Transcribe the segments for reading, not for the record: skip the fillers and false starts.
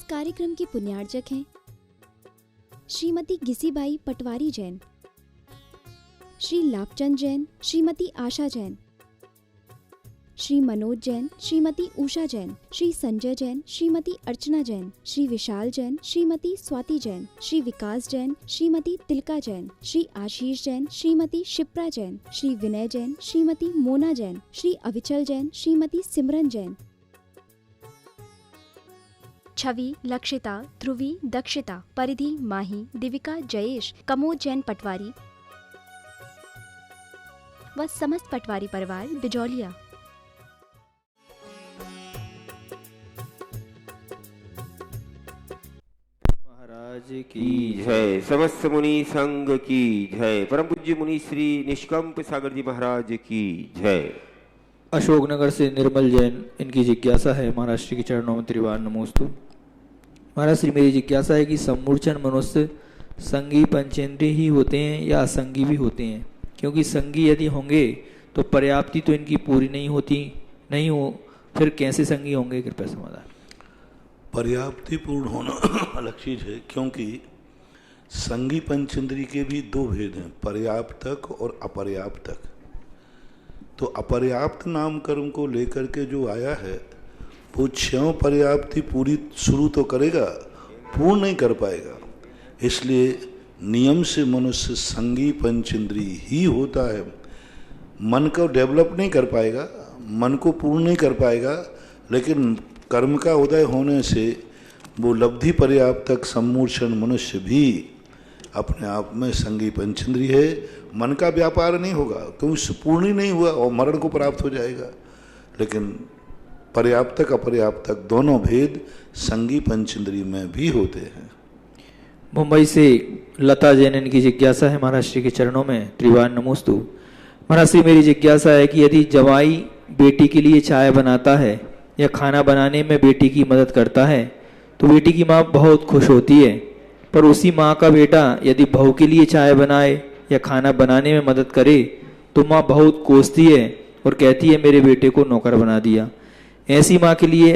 कार्यक्रम की पुण्यार्चक हैं श्रीमती गिसीबाई पटवारी जैन, श्री लाभचंद जैन, श्रीमती आशा जैन, श्री मनोज जैन, श्रीमती उषा जैन, श्री संजय जैन, श्रीमती अर्चना जैन, श्री विशाल जैन, श्रीमती स्वाति जैन, श्री विकास जैन, श्रीमती तिलका जैन, श्री आशीष जैन, श्रीमती शिप्रा जैन, श्री विनय जैन, श्रीमती मोना जैन, श्री अविचल जैन, श्रीमती सिमरन जैन, छवि, लक्षिता, ध्रुवी, दक्षिता, परिधि, माही, दिविका, जयेश, कमोद जैन पटवारी व समस्त पटवारी परिवार बिजौलिया। महाराज की जय, समस्त मुनि संघ की जय, परम पूज्य मुनि श्री निष्कंप सागर जी महाराज की जय। अशोकनगर से निर्मल जैन, इनकी जिज्ञासा है महाराज श्री के चरणों में त्रिवार नमोस्तु। महाराज श्री, मेरी जिज्ञासा है कि सम्मूर्छन मनुष्य संगी पंचेंद्रिय ही होते हैं या असंगी भी होते हैं? क्योंकि संगी यदि होंगे तो पर्याप्ति तो इनकी पूरी नहीं हो, फिर कैसे संगी होंगे? कृपया समाधान। पर्याप्ति पूर्ण होना अलग चीज है, क्योंकि संगी पंचेंद्रिय के भी दो भेद हैं, पर्याप्तक और अपर्याप्तक। तो अपर्याप्त नाम कर्म को लेकर के जो आया है वो क्षय पर्याप्ति पूरी शुरू तो करेगा, पूर्ण नहीं कर पाएगा। इसलिए नियम से मनुष्य संगी पंचेंद्रिय ही होता है। मन को डेवलप नहीं कर पाएगा, मन को पूर्ण नहीं कर पाएगा, लेकिन कर्म का उदय होने से वो लब्धि पर्याप्तक सम्मूर्छन मनुष्य भी अपने आप में संगी पंचेंद्रिय है। मन का व्यापार नहीं होगा क्योंकि उससे पूर्ण ही नहीं हुआ और मरण को प्राप्त हो जाएगा। लेकिन पर्याप्तक अपर्याप्तक दोनों भेद संगी पंचेंद्रिय में भी होते हैं। मुंबई से लता जैन, इनकी जिज्ञासा है महाराज श्री के चरणों में त्रिवार नमोस्तु। महाराज श्री, मेरी जिज्ञासा है कि यदि जवाई बेटी के लिए चाय बनाता है या खाना बनाने में बेटी की मदद करता है तो बेटी की माँ बहुत खुश होती है, पर उसी माँ का बेटा यदि बहू के लिए चाय बनाए या खाना बनाने में मदद करे तो माँ बहुत कोसती है और कहती है मेरे बेटे को नौकर बना दिया। ऐसी माँ के लिए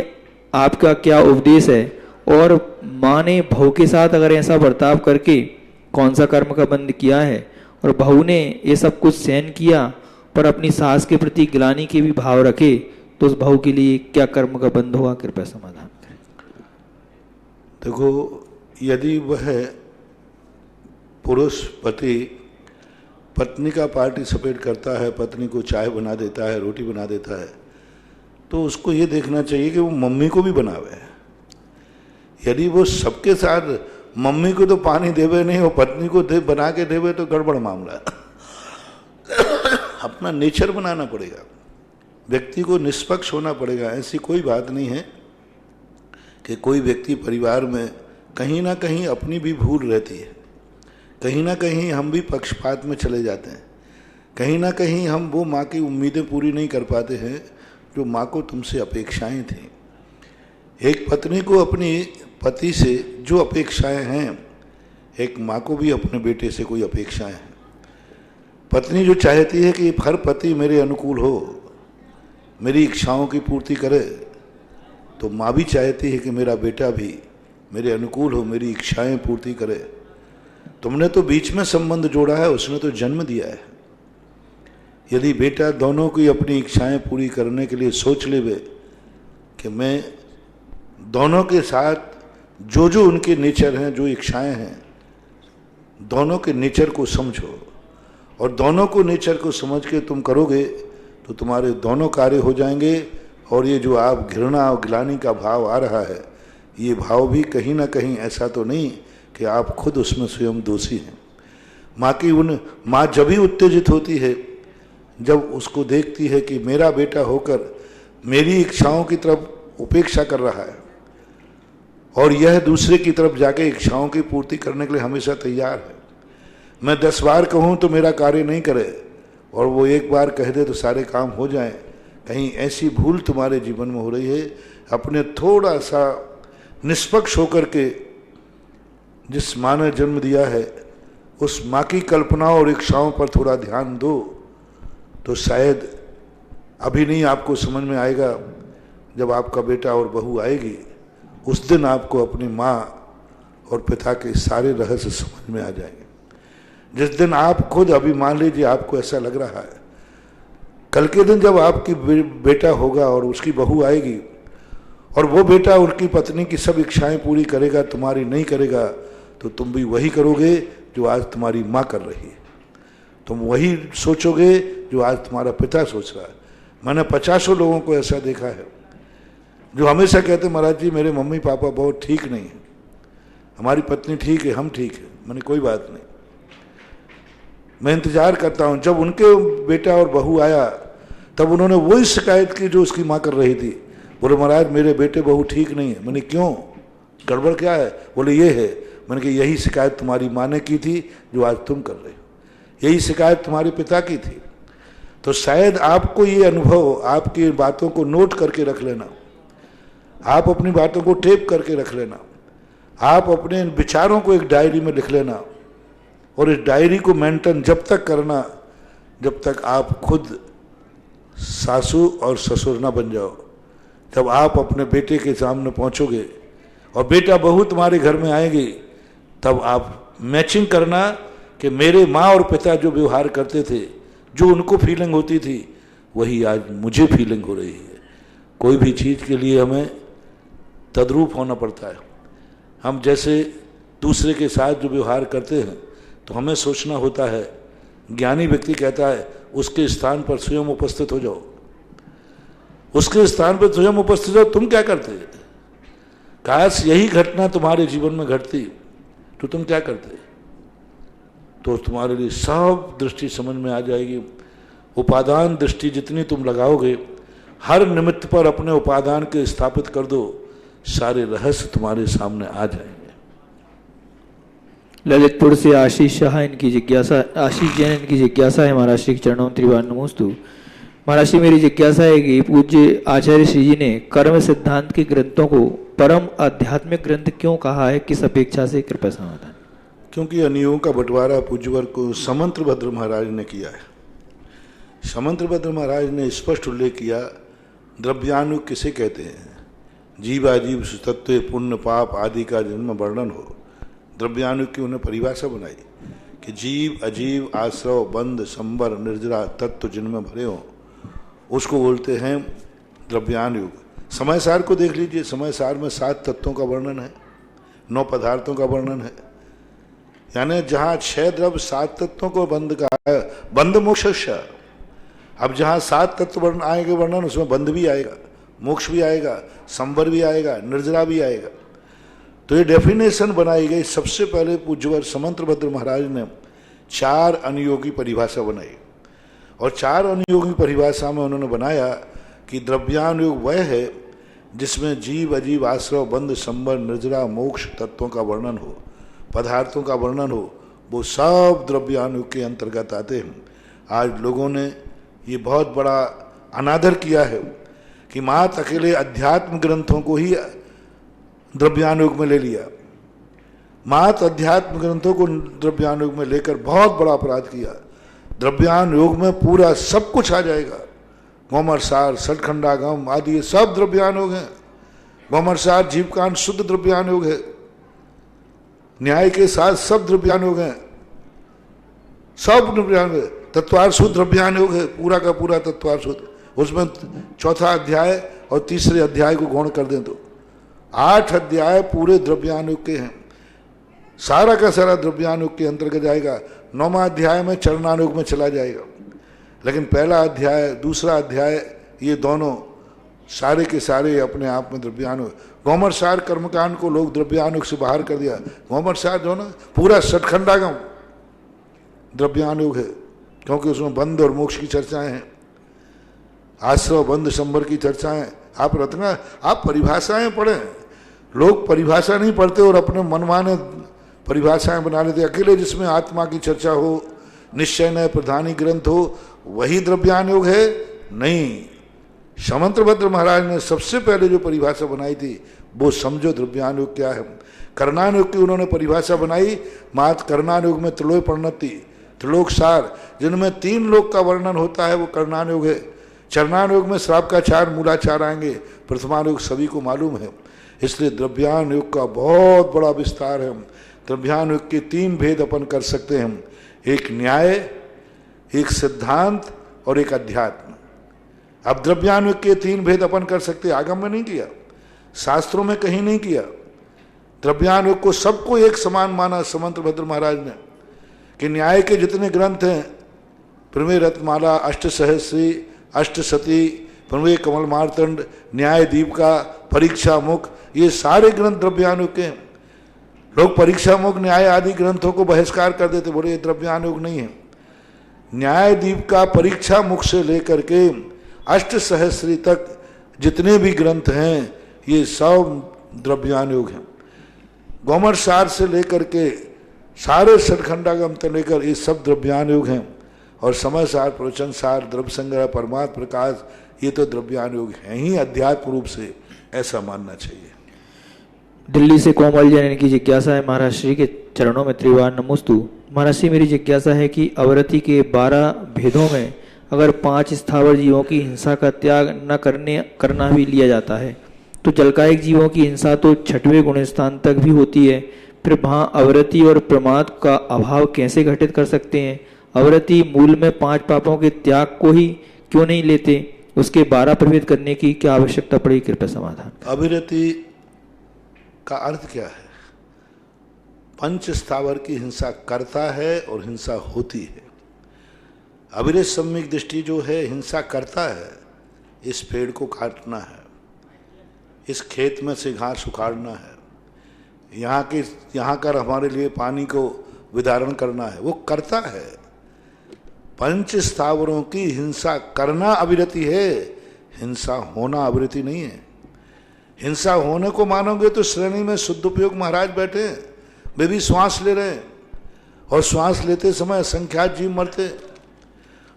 आपका क्या उपदेश है? और माँ ने बहू के साथ अगर ऐसा बर्ताव करके कौन सा कर्म का बंध किया है, और बहू ने ये सब कुछ सहन किया पर अपनी सास के प्रति ग्लानि के भी भाव रखे, तो उस बहू के लिए क्या कर्म का बंध होगा? कृपया समाधान करें। देखो, यदि वह पुरुष पति पत्नी का पार्टिसिपेट करता है, पत्नी को चाय बना देता है, रोटी बना देता है, तो उसको ये देखना चाहिए कि वो मम्मी को भी बनावे। यदि वो सबके साथ मम्मी को तो पानी देवे नहीं और पत्नी को बना के देवे तो गड़बड़ मामला है। अपना नेचर बनाना पड़ेगा, व्यक्ति को निष्पक्ष होना पड़ेगा। ऐसी कोई बात नहीं है कि कोई व्यक्ति परिवार में कहीं ना कहीं अपनी भी भूल रहती है, कहीं ना कहीं हम भी पक्षपात में चले जाते हैं, कहीं ना कहीं हम वो माँ की उम्मीदें पूरी नहीं कर पाते हैं जो माँ को तुमसे अपेक्षाएं थी। एक पत्नी को अपनी पति से जो अपेक्षाएं हैं, एक माँ को भी अपने बेटे से कोई अपेक्षाएं हैं। पत्नी जो चाहती है कि हर पति मेरे अनुकूल हो, मेरी इच्छाओं की पूर्ति करे, तो माँ भी चाहती है कि मेरा बेटा भी मेरे अनुकूल हो, मेरी इच्छाएं पूर्ति करे। तुमने तो बीच में संबंध जोड़ा है, उसने तो जन्म दिया है। यदि बेटा दोनों की अपनी इच्छाएं पूरी करने के लिए सोच लेवे कि मैं दोनों के साथ जो जो उनके नेचर हैं, जो इच्छाएं हैं, दोनों के नेचर को समझो, और दोनों को नेचर को समझ के तुम करोगे तो तुम्हारे दोनों कार्य हो जाएंगे। और ये जो आप घृणा और ग्लानि का भाव आ रहा है, ये भाव भी कहीं ना कहीं ऐसा तो नहीं कि आप खुद उसमें स्वयं दोषी हैं। माँ जब भी उत्तेजित होती है जब उसको देखती है कि मेरा बेटा होकर मेरी इच्छाओं की तरफ उपेक्षा कर रहा है और यह दूसरे की तरफ जाके इच्छाओं की पूर्ति करने के लिए हमेशा तैयार है। मैं 10 बार कहूँ तो मेरा कार्य नहीं करे और वो एक बार कह दे तो सारे काम हो जाएं। कहीं ऐसी भूल तुम्हारे जीवन में हो रही है। अपने थोड़ा सा निष्पक्ष होकर के जिस माँ ने जन्म दिया है उस माँ की कल्पनाओं और इच्छाओं पर थोड़ा ध्यान दो, तो शायद अभी नहीं आपको समझ में आएगा, जब आपका बेटा और बहू आएगी उस दिन आपको अपनी माँ और पिता के सारे रहस्य समझ में आ जाएंगे। जिस दिन आप खुद, अभी मान लीजिए आपको ऐसा लग रहा है, कल के दिन जब आपकी बेटा होगा और उसकी बहू आएगी और वो बेटा उनकी पत्नी की सब इच्छाएं पूरी करेगा, तुम्हारी नहीं करेगा, तो तुम भी वही करोगे जो आज तुम्हारी माँ कर रही है। तुम वही सोचोगे जो आज तुम्हारा पिता सोच रहा है। मैंने 50 लोगों को ऐसा देखा है जो हमेशा कहते महाराज जी मेरे मम्मी पापा बहुत ठीक नहीं है, हमारी पत्नी ठीक है, हम ठीक है। मैंने कोई बात नहीं, मैं इंतजार करता हूँ। जब उनके बेटा और बहू आया तब उन्होंने वही शिकायत की जो उसकी माँ कर रही थी। बोले महाराज मेरे बेटे बहू ठीक नहीं है। मैंने क्यों, गड़बड़ क्या है? बोले ये है। मैंने कहा यही शिकायत तुम्हारी माँ ने की थी जो आज तुम कर रहे हो, यही शिकायत तुम्हारे पिता की थी। तो शायद आपको ये अनुभव, आपकी बातों को नोट करके रख लेना, आप अपनी बातों को टेप करके रख लेना, आप अपने विचारों को एक डायरी में लिख लेना और इस डायरी को मेंटेन जब तक करना जब तक आप खुद सासू और ससुर ना बन जाओ। जब आप अपने बेटे के सामने पहुंचोगे और बेटा बहू तुम्हारे घर में आएगी, तब आप मैचिंग करना कि मेरे माँ और पिता जो व्यवहार करते थे, जो उनको फीलिंग होती थी, वही आज मुझे फीलिंग हो रही है। कोई भी चीज़ के लिए हमें तद्रूप होना पड़ता है। हम जैसे दूसरे के साथ जो व्यवहार करते हैं तो हमें सोचना होता है। ज्ञानी व्यक्ति कहता है उसके स्थान पर स्वयं उपस्थित हो जाओ, उसके स्थान पर स्वयं उपस्थित हो। तुम क्या करते? काश यही घटना तुम्हारे जीवन में घटती तो तुम क्या करते? तो तुम्हारे लिए सब दृष्टि समझ में आ जाएगी। उपादान दृष्टि जितनी तुम लगाओगे, हर निमित्त पर अपने उपादान के स्थापित कर दो, सारे रहस्य तुम्हारे सामने आ जाएंगे। ललितपुर से आशीष शाह, इनकी जिज्ञासा, आशीष जैन इनकी जिज्ञासा है महाराज श्री के चरणों में त्रिवार नमोस्तु। महाराज श्री मेरी जिज्ञासा है कि पूज्य आचार्य श्री जी ने कर्म सिद्धांत के ग्रंथों को परम आध्यात्मिक ग्रंथ क्यों कहा है, किस अपेक्षा से? कृपया समाधान। क्योंकि अनियों का बंटवारा पूज्यवर को समंत्रभद्र महाराज ने किया है। समंत्रभद्र महाराज ने स्पष्ट उल्लेख किया, द्रव्याणु किसे कहते हैं? जीवाजीव सुतत्व पुण्य पाप आदि का जन्म वर्णन हो। द्रव्याणु की उन्हें परिभाषा बनाई कि जीव अजीव आश्रव बंध संबर निर्जरा तत्व जिनमें भरे हों, उसको बोलते हैं द्रव्याणु। समय सार को देख लीजिए, समय सार में 7 तत्वों का वर्णन है, 9 पदार्थों का वर्णन है। यानी जहाँ 6 द्रव्य 7 तत्वों को बंध का है, बंध मोक्ष। अब जहाँ 7 तत्व वर्ण आएंगे वर्णन, उसमें बंध भी आएगा, मोक्ष भी आएगा, संवर भी आएगा, निर्जरा भी आएगा। तो ये डेफिनेशन बनाई गई। सबसे पहले पूज्यवर समंत्रभद्र महाराज ने 4 अनुयोगी परिभाषा बनाई और 4 अनुयोगी परिभाषा में उन्होंने बनाया कि द्रव्यानुयोग वह है जिसमें जीव अजीव आश्रव बंध संबर निर्जरा मोक्ष तत्वों का वर्णन हो, पदार्थों का वर्णन हो, वो सब द्रव्यानुयोग के अंतर्गत आते हैं। आज लोगों ने ये बहुत बड़ा अनादर किया है कि मात्र अकेले अध्यात्म ग्रंथों को ही द्रव्यानुयोग में ले लिया। मात्र अध्यात्म ग्रंथों को द्रव्यानुयोग में लेकर बहुत बड़ा अपराध किया। द्रव्यानुयोग में पूरा सब कुछ आ जाएगा। गौमरसार, सठखंडागम आदि ये सब द्रव्यानुयोग हैं। गौमरसार जीवकांड शुद्ध द्रव्यानुयोग है, न्याय के साथ सब द्रव्यानुयोग हैं, सब द्रव्यानुयोग। तत्वार शुद्ध द्रव्यानुयोग है, पूरा का पूरा तत्वार शुद्ध। उसमें 4था अध्याय और 3रे अध्याय को गौण कर दें तो 8 अध्याय पूरे द्रव्यानुयोग के हैं। सारा का सारा द्रव्यानुयोग के अंतर्गत जाएगा। 9वां अध्याय में चरणानुयोग में चला जाएगा। लेकिन पहला अध्याय, दूसरा अध्याय, ये दोनों सारे के सारे अपने आप में द्रव्यानुयोग। गौमरसार कर्मकांड को लोग द्रव्यानुयोग से बाहर कर दिया। गौमरसार जो ना पूरा सठखंडागम द्रव्यानुयोग है, क्योंकि उसमें बंध और मोक्ष की चर्चाएं हैं, आश्रव बंध संबर की चर्चाएं। आप रत्ना, आप परिभाषाएं पढ़ें। लोग परिभाषा नहीं पढ़ते और अपने मनमाने परिभाषाएं बना लेते। अकेले जिसमें आत्मा की चर्चा हो, निश्चय न प्रधानी ग्रंथ हो, वही द्रव्यानुयोग है? नहीं। समंत्रभद्र महाराज ने सबसे पहले जो परिभाषा बनाई थी वो समझो द्रव्यानुयोग क्या है। कर्णानुयोग की उन्होंने परिभाषा बनाई। मात्र कर्णानुयोग में त्रिलोक परिणति, त्रिलोक सार, जिनमें 3 लोक का वर्णन होता है, वो कर्णानुयोग है। चरणानुयोग में श्रावकाचार मूलाचार आएंगे, प्रथमानुयोग सभी को मालूम है। इसलिए द्रव्यानुयोग का बहुत बड़ा विस्तार है। द्रव्यानुयोग के 3 भेद अपन कर सकते हैं, एक न्याय, एक सिद्धांत और एक अध्यात्म। अब द्रव्यानुयोग के 3 भेद अपन कर सकते, आगम में नहीं किया, शास्त्रों में कहीं नहीं किया। द्रव्यानुयोग को सबको एक समान माना समंत भद्र महाराज ने, कि न्याय के जितने ग्रंथ हैं, प्रमेय रत्नमाला, अष्टसहस्री, अष्टसती, प्रमेय कमल मार्तंड, न्याय दीपिका, परीक्षा मुख, ये सारे ग्रंथ द्रव्यानुयोग के हैं। लोग परीक्षा मुख, न्याय आदि ग्रंथों को बहिष्कार कर देते, बोले ये द्रव्यानुयोग नहीं है। न्याय दीपिका, परीक्षा मुख से लेकर के अष्टसहस्री तक जितने भी ग्रंथ हैं ये सब द्रव्यानुयोग हैं। गौमर सार से लेकर के सारे सठखंडागम तक लेकर ये सब द्रव्यानुयोग हैं। और समय सार, प्रवचन सार, द्रव्य संग्रह, परमात्म प्रकाश, ये तो द्रव्यानुयोग हैं ही अध्यात्म रूप से, ऐसा मानना चाहिए। दिल्ली से कोमल जैन, इनकी जिज्ञासा है, महाराज श्री के चरणों में त्रिवार नमोस्तु। महाराज श्री, मेरी जिज्ञासा है कि अवरति के 12 भेदों में अगर 5 स्थावर जीवों की हिंसा का त्याग न करना भी लिया जाता है, तो जलकायिक जीवों की हिंसा तो 6वें गुण स्थान तक भी होती है। फिर वहाँ अवरति और प्रमाद का अभाव कैसे घटित कर सकते हैं? अवरति मूल में 5 पापों के त्याग को ही क्यों नहीं लेते? उसके 12 प्रभेद करने की क्या आवश्यकता पड़ी? कृपया समाधान। अविरति का अर्थ क्या है? पंच स्थावर की हिंसा करता है और हिंसा होती है। अविरत सम्यक दृष्टि जो है, हिंसा करता है, इस पेड़ को काटना है, इस खेत में से घास उखाड़ना है, यहाँ का हमारे लिए पानी को विदारण करना है, वो करता है। पंच स्थावरों की हिंसा करना अविरति है, हिंसा होना अविरति नहीं है। हिंसा होने को मानोगे तो श्रेणी में शुद्ध उपयोग महाराज बैठे, वे भी श्वास ले रहे हैं, और श्वास लेते समय असंख्यात जीव मरते।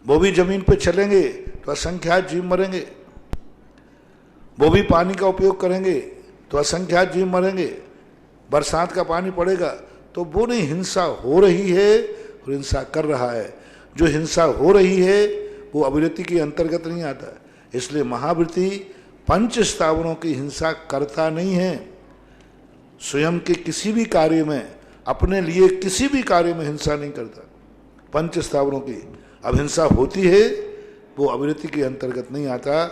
वो भी जमीन पे चलेंगे तो असंख्यात जीव मरेंगे, वो भी पानी का उपयोग करेंगे तो असंख्यात जीव मरेंगे। बरसात का पानी पड़ेगा तो वो नहीं, हिंसा हो रही है और हिंसा कर रहा है। जो हिंसा हो रही है वो अविरति के अंतर्गत नहीं आता। इसलिए महावृत्ति पंच स्थावरों की हिंसा करता नहीं है। स्वयं के किसी भी कार्य में, अपने लिए किसी भी कार्य में हिंसा नहीं करता। पंच स्थावरों की अब हिंसा होती है, वो अविरति के अंतर्गत नहीं आता।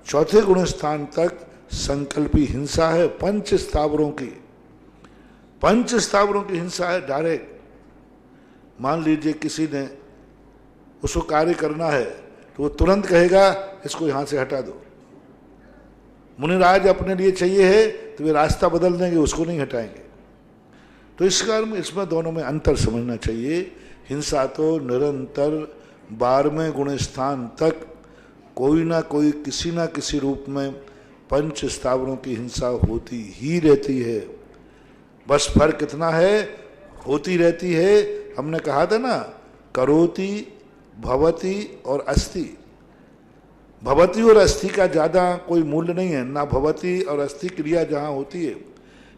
4थे गुण स्थान तक संकल्पी हिंसा है पंच स्थावरों की। पंच स्थावरों की हिंसा है डायरेक्ट। मान लीजिए किसी ने, उसको कार्य करना है तो वो तुरंत कहेगा इसको यहां से हटा दो। मुनिराज अपने लिए चाहिए है तो वे रास्ता बदल देंगे, उसको नहीं हटाएंगे। तो इस कारण में इसमें दोनों में अंतर समझना चाहिए। हिंसा तो निरंतर 12वें गुण स्थान तक कोई ना कोई किसी ना किसी रूप में पंच स्थावरों की हिंसा होती ही रहती है। बस फर्क इतना है, होती रहती है। हमने कहा था ना, करोति, भवति और अस्ति। भवति और अस्थि का ज़्यादा कोई मूल्य नहीं है ना। भवति और अस्थि क्रिया जहाँ होती है,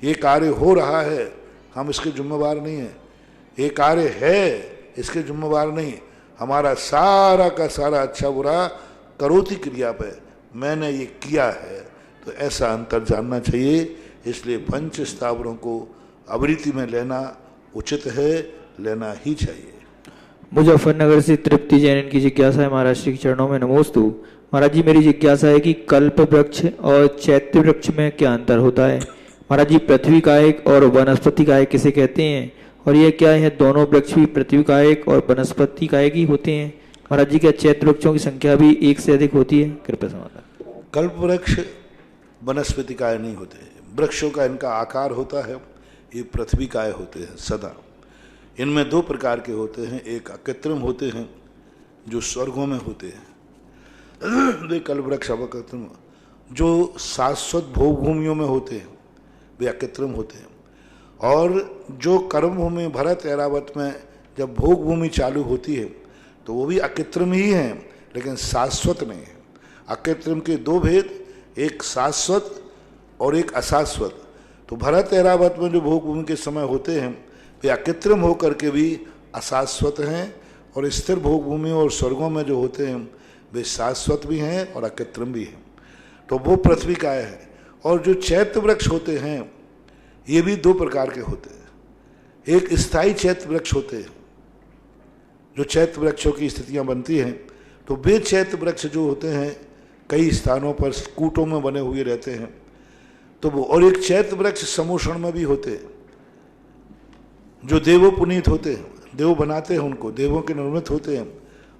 ये कार्य हो रहा है, हम इसके जिम्मेवार नहीं हैं। ये कार्य है, इसके जिम्मेवार नहीं। हमारा सारा का सारा अच्छा बुरा करोति क्रिया पे, मैंने ये किया है। तो ऐसा अंतर जानना चाहिए। इसलिए पंच स्थावरों को अवृत्ति में लेना उचित है, लेना ही चाहिए। मुजफ्फरनगर से तृप्ति जैन, इनकी जिज्ञासा है, महाराज श्री के चरणों में नमोस्तु। महाराज जी, मेरी जिज्ञासा है कि कल्प वृक्ष और चैत्य वृक्ष में क्या अंतर होता है? महाराज जी, पृथ्वी कायक और वनस्पति कायक किसे कहते हैं? और ये क्या है, दोनों वृक्ष भी पृथ्वी कायक और वनस्पति कायक ही होते हैं? महाराज जी, क्या चैत्य वृक्षों की संख्या भी 1 से अधिक होती है? कृपया समाधान। कल्प वृक्ष वनस्पति काय नहीं होते। वृक्षों का इनका आकार होता है, ये पृथ्वी काय होते हैं सदा। इनमें 2 प्रकार के होते हैं, एक अकृत्रिम होते हैं जो स्वर्गों में होते हैं, वे कल्प वृक्ष अकृत्रिम। जो शाश्वत भोग भूमियों में होते हैं वे अकृत्रिम होते हैं। और जो कर्म भूमि भरत ऐरावत में जब भोग भूमि चालू होती है तो वो भी अकृत्रिम ही हैं, लेकिन शाश्वत नहीं है। अकृत्रिम के 2 भेद, एक शाश्वत और एक अशाश्वत। तो भरत ऐरावत में जो भोग भूमि के समय होते हैं वे अकृत्रिम होकर के भी अशाश्वत हैं, और स्थिर भोग भूमि और स्वर्गों में जो होते हैं वे शाश्वत भी हैं और अकृत्रिम भी हैं। तो वो पृथ्वी काय है। और जो चैत्र वृक्ष होते हैं ये भी दो प्रकार के होते हैं। एक स्थायी चैत्र वृक्ष होते हैं, जो चैत्र वृक्षों की स्थितियां बनती हैं, तो वे चैत्र वृक्ष जो होते हैं कई स्थानों पर कूटों में बने हुए रहते हैं। तो वो, और एक चैत्र वृक्ष समोषण में भी होते हैं, जो देवों पुनीत होते हैं, देव बनाते हैं उनको, देवों के निर्मित होते हैं,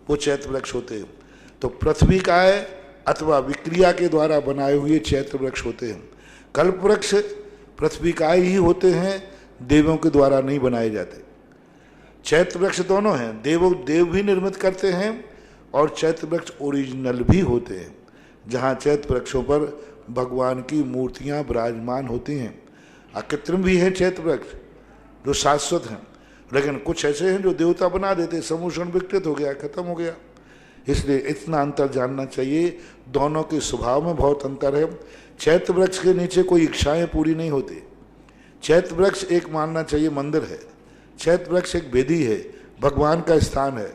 वो चैत्र वृक्ष होते हैं। तो पृथ्वी काय अथवा विक्रिया के द्वारा बनाए हुए चैत्र वृक्ष होते हैं। कल्प वृक्ष पृथ्वी काय ही होते हैं, देवों के द्वारा नहीं बनाए जाते। चैत्र वृक्ष दोनों हैं, देव भी निर्मित करते हैं और चैत्र वृक्ष ओरिजिनल भी होते हैं, जहाँ चैत्र वृक्षों पर भगवान की मूर्तियाँ विराजमान होती हैं। अकृत्रिम भी हैं चैत्र वृक्ष जो शाश्वत हैं, लेकिन कुछ ऐसे हैं जो देवता बना देते, समूषण विकृत हो गया, खत्म हो गया। इसलिए इतना अंतर जानना चाहिए, दोनों के स्वभाव में बहुत अंतर है। चैत्र वृक्ष के नीचे कोई इच्छाएं पूरी नहीं होती। चैत्र वृक्ष एक मानना चाहिए मंदिर है, चैत्र वृक्ष एक वेदी है, भगवान का स्थान है।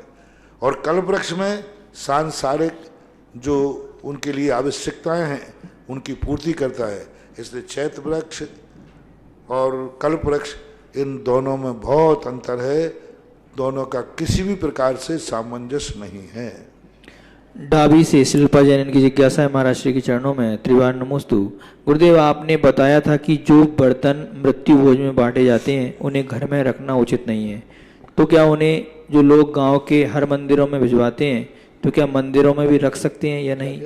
और कल्प वृक्ष में सांसारिक जो उनके लिए आवश्यकताएं हैं उनकी पूर्ति करता है। इसलिए चैत्र वृक्ष और कल्प वृक्ष, इन दोनों में बहुत अंतर है, दोनों का किसी भी प्रकार से सामंजस्य नहीं है। डाबी से शिल्पा जैन इनकी जिज्ञासा है महाराज श्री के चरणों में। त्रिवार नमोस्तु। गुरुदेव, आपने बताया था कि जो बर्तन मृत्यु भोज में बांटे जाते हैं उन्हें घर में रखना उचित नहीं है, तो क्या उन्हें जो लोग गांव के हर मंदिरों में भिजवाते हैं, तो क्या मंदिरों में भी रख सकते हैं या नहीं?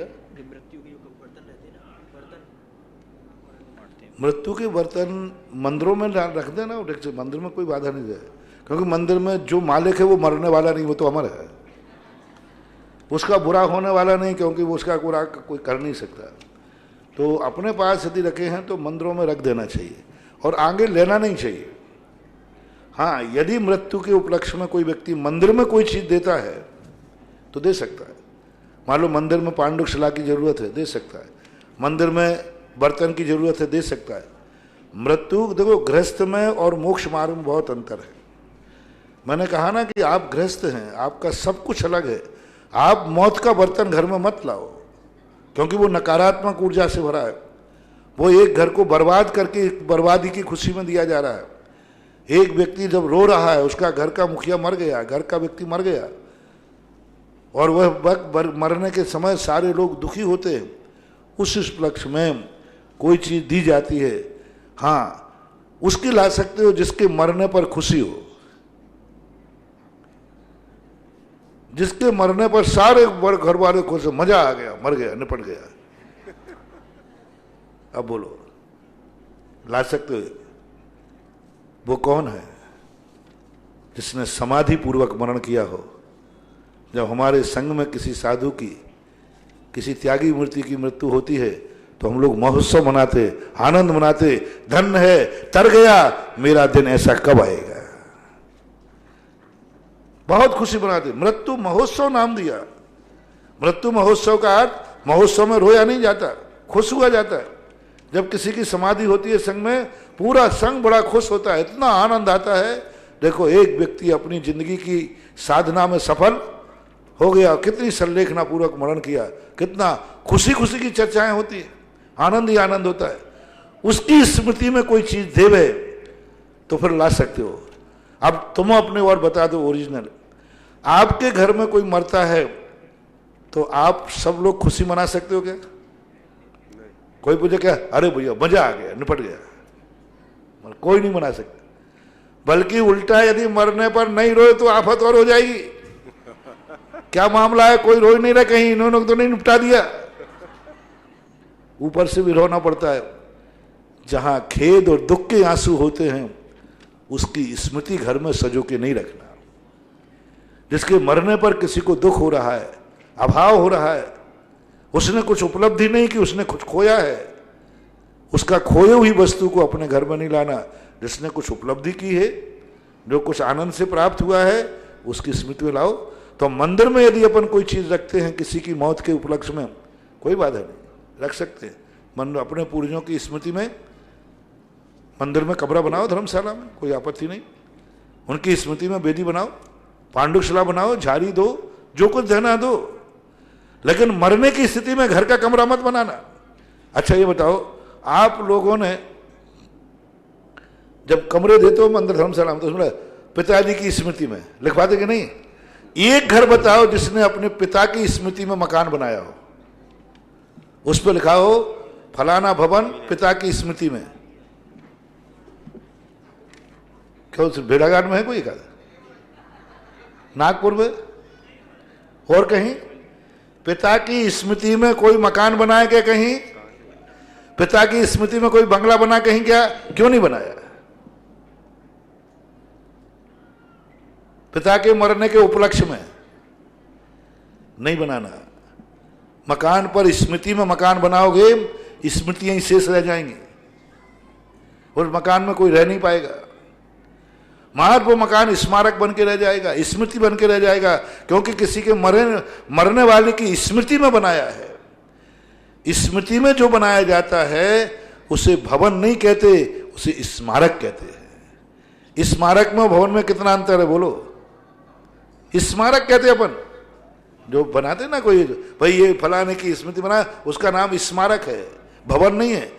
मृत्यु के बर्तन मंदिरों में रख देना, मंदिर में कोई बाधा नहीं है, क्योंकि मंदिर में जो मालिक है वो मरने वाला नहीं, वो तो अमर है, उसका बुरा होने वाला नहीं, क्योंकि वो उसका बुरा कोई कर नहीं सकता। तो अपने पास यदि रखे हैं तो मंदिरों में रख देना चाहिए और आगे लेना नहीं चाहिए। हाँ, यदि मृत्यु के उपलक्ष्य में कोई व्यक्ति मंदिर में कोई चीज़ देता है तो दे सकता है। मान लो मंदिर में पांडुक शिला की जरूरत है, दे सकता है। मंदिर में बर्तन की जरूरत है, दे सकता है। मृत्यु, देखो, गृहस्थ में और मोक्ष मार्ग में बहुत अंतर है। मैंने कहा ना कि आप गृहस्थ हैं, आपका सब कुछ अलग है। आप मौत का बर्तन घर में मत लाओ, क्योंकि वो नकारात्मक ऊर्जा से भरा है। वो एक घर को बर्बाद करके बर्बादी की खुशी में दिया जा रहा है। एक व्यक्ति जब रो रहा है, उसका घर का मुखिया मर गया, घर का व्यक्ति मर गया, और वह वक्त मरने के समय सारे लोग दुखी होते हैं, उस उपलक्ष्य में कोई चीज़ दी जाती है। हाँ, उसकी ला सकते हो जिसके मरने पर खुशी हो, जिसके मरने पर सारे घर वाले खुश हो, मजा आ गया, मर गया, निपट गया। अब बोलो, ला सकते हो? वो कौन है? जिसने समाधि पूर्वक मरण किया हो। जब हमारे संघ में किसी साधु की, किसी त्यागी मूर्ति की मृत्यु होती है तो हम लोग महोत्सव मनाते, आनंद मनाते, धन्य है, तर गया मेरा दिन, ऐसा कब आएगा, बहुत खुशी मनाते। मृत्यु महोत्सव नाम दिया। मृत्यु महोत्सव का अर्थ, महोत्सव में रोया नहीं जाता, खुश हुआ जाता है। जब किसी की समाधि होती है संघ में, पूरा संघ बड़ा खुश होता है, इतना आनंद आता है। देखो, एक व्यक्ति अपनी जिंदगी की साधना में सफल हो गया, कितनी संलेखना पूर्वक मरण किया, कितना खुशी खुशी की चर्चाएं होती है, आनंद ही आनंद होता है। उसकी स्मृति में कोई चीज देवे तो फिर ला सकते हो। अब तुम अपने और बता दो ओरिजिनल। आपके घर में कोई मरता है तो आप सब लोग खुशी मना सकते हो क्या? कोई पूछे क्या, अरे भैया मजा आ गया, निपट गया, कोई नहीं मना सकता। बल्कि उल्टा, यदि मरने पर नहीं रोए तो आफत और हो जाएगी। क्या मामला है, कोई रोई नहीं रहा कहीं, इन्होंने तो नहीं निपटा दिया, ऊपर से भी रोना पड़ता है। जहां खेद और दुख के आंसू होते हैं उसकी स्मृति घर में सजो के नहीं रखना। जिसके मरने पर किसी को दुख हो रहा है, अभाव हो रहा है, उसने कुछ उपलब्धि नहीं की, उसने कुछ खोया है, उसका खोए हुई वस्तु को अपने घर में नहीं लाना। जिसने कुछ उपलब्धि की है, जो कुछ आनंद से प्राप्त हुआ है, उसकी स्मृति में लाओ। तो मंदिर में यदि अपन कोई चीज रखते हैं किसी की मौत के उपलक्ष्य में, कोई बाधा नहीं, रख सकते हैं। मन अपने पूर्वजों की स्मृति में मंदिर में कब्र बनाओ, धर्मशाला में, कोई आपत्ति नहीं। उनकी स्मृति में वेदी बनाओ, पांडुशिला बनाओ, झाड़ी दो, जो कुछ देना दो। लेकिन मरने की स्थिति में घर का कमरा मत बनाना। अच्छा ये बताओ, आप लोगों ने जब कमरे देते हो मंदिर धर्मशाला में तो उसमें पिताजी की स्मृति में लिखवाते कि नहीं? एक घर बताओ जिसने अपने पिता की स्मृति में मकान बनाया हो, उस पर लिखा हो फलाना भवन पिता की स्मृति में। क्यों भेड़ाघाट में है कोई का, नागपुर में और कहीं पिता की स्मृति में कोई मकान बनाया क्या? कहीं पिता की स्मृति में कोई बंगला बना कहीं क्या? क्यों नहीं बनाया? पिता के मरने के उपलक्ष्य में नहीं बनाना। मकान पर स्मृति में मकान बनाओगे, स्मृतियां ही शेष रह जाएंगी और मकान में कोई रह नहीं पाएगा। मार वो मकान स्मारक बन के रह जाएगा, स्मृति बन के रह जाएगा, क्योंकि किसी के मरने वाले की स्मृति में बनाया है। स्मृति में जो बनाया जाता है उसे भवन नहीं कहते, उसे स्मारक कहते हैं। स्मारक में भवन में कितना अंतर है बोलो? स्मारक कहते अपन जो बनाते ना, कोई भाई ये फलाने की स्मृति बना, उसका नाम स्मारक है, भवन नहीं है।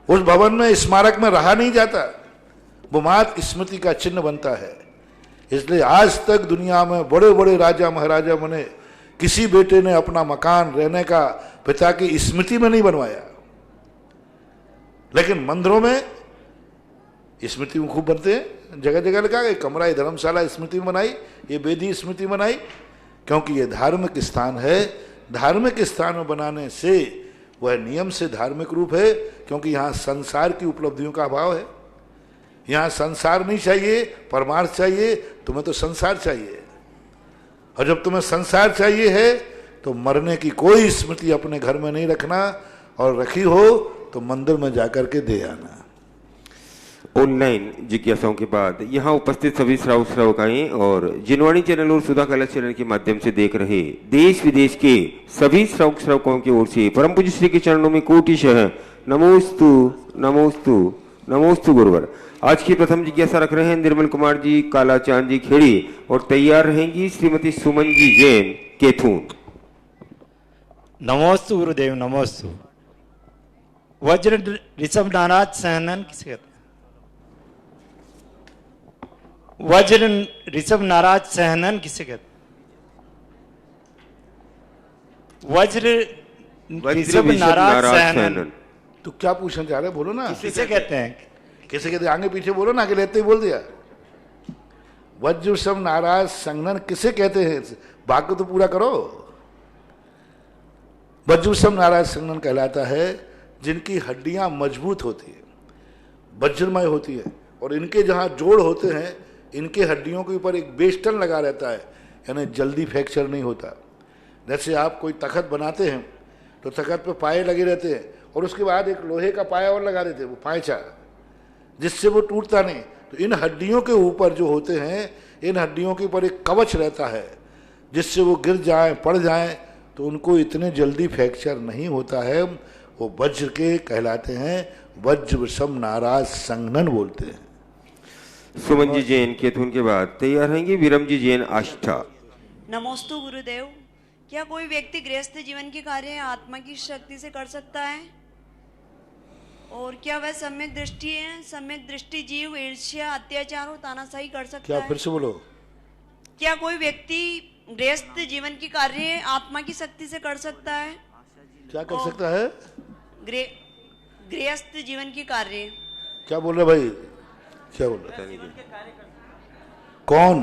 उस भवन में स्मारक में रहा नहीं जाता, वो मात्र स्मृति का चिन्ह बनता है। इसलिए आज तक दुनिया में बड़े बड़े राजा महाराजा बने, किसी बेटे ने अपना मकान रहने का पिता की स्मृति में नहीं बनवाया। लेकिन मंदिरों में स्मृति में खूब बनते हैं, जगह जगह लिखा गया कमरा धर्मशाला स्मृति में बनाई, ये वेदी स्मृति बनाई, क्योंकि ये धार्मिक स्थान है। धार्मिक स्थान में बनाने से वह नियम से धार्मिक रूप है, क्योंकि यहाँ संसार की उपलब्धियों का अभाव है। यहाँ संसार नहीं चाहिए, परमार्थ चाहिए। तुम्हें तो संसार चाहिए, और जब तुम्हें संसार चाहिए है तो मरने की कोई स्मृति अपने घर में नहीं रखना, और रखी हो तो मंदिर में जाकर के दे आना। ऑनलाइन जिज्ञासाओं के बाद यहाँ उपस्थित सभी श्रावकाएं और जिनवाणी चैनल और सुधा कलश चैनल के माध्यम से देख रहे देश विदेश के सभी श्रावकों की ओर से परम पूज्य श्री के चरणों में कोटिशः नमोस्तु नमोस्तु नमोस्तु गुरुवर। आज की प्रथम जिज्ञासा रख रहे हैं निर्मल कुमार जी कालाचांद जी खेड़ी, और तैयार रहेंगी श्रीमती सुमन जी जैन केथून। नमोस्तु गुरुदेव नमोस्तु। वज्र ऋषभ नाराज सहनन किसे कहते हैं? वज्र ऋषभ नाराज सहनन किसे कहते हैं? वज्र ऋषभ नाराज सहनन तो क्या पूछना चाह रहे बोलो ना, किसे कहते हैं? कैसे कहते? आगे पीछे बोलो ना, आगे लेते ही बोल दिया। वज्र सब नाराज संगनन किसे कहते हैं? वाक्य तो पूरा करो। वज्र सब नाराज संगनन कहलाता है जिनकी हड्डियां मजबूत होती है, वज्रमय होती है, और इनके जहां जोड़ होते हैं इनके हड्डियों के ऊपर एक बेस्टन लगा रहता है, यानी जल्दी फ्रैक्चर नहीं होता। जैसे आप कोई तखत बनाते हैं तो तखत पे पाए लगे रहते हैं, और उसके बाद एक लोहे का पाया और लगा देते हैं, वो पायचा, जिससे वो टूटता नहीं। तो इन हड्डियों के ऊपर जो होते हैं, इन हड्डियों के ऊपर एक कवच रहता है, जिससे वो गिर जाएं पड़ जाएं तो उनको इतने जल्दी फ्रैक्चर नहीं होता है। वो वज्र के कहलाते हैं, वज्र विषम नाराज संगनन बोलते हैं। सुमन जी जैन केथून के बाद तैयार रहेंगी विरम जी जैन आष्ठा। नमोस्तु गुरुदेव। क्या कोई व्यक्ति गृहस्थ जीवन के कार्य आत्मा की शक्ति से कर सकता है? और क्या वह सम्यक दृष्टि है? सम्यक दृष्टि जीव ईर्ष्या अत्याचार और तानाशाही कर सकता क्या है? फिर से बोलो। क्या कोई व्यक्ति गृहस्थ जीवन के कार्य आत्मा की शक्ति से कर सकता है? क्या कर सकता है? गृहस्थ जीवन के कार्य। क्या बोल रहे भाई? क्या बोल रहे? कौन?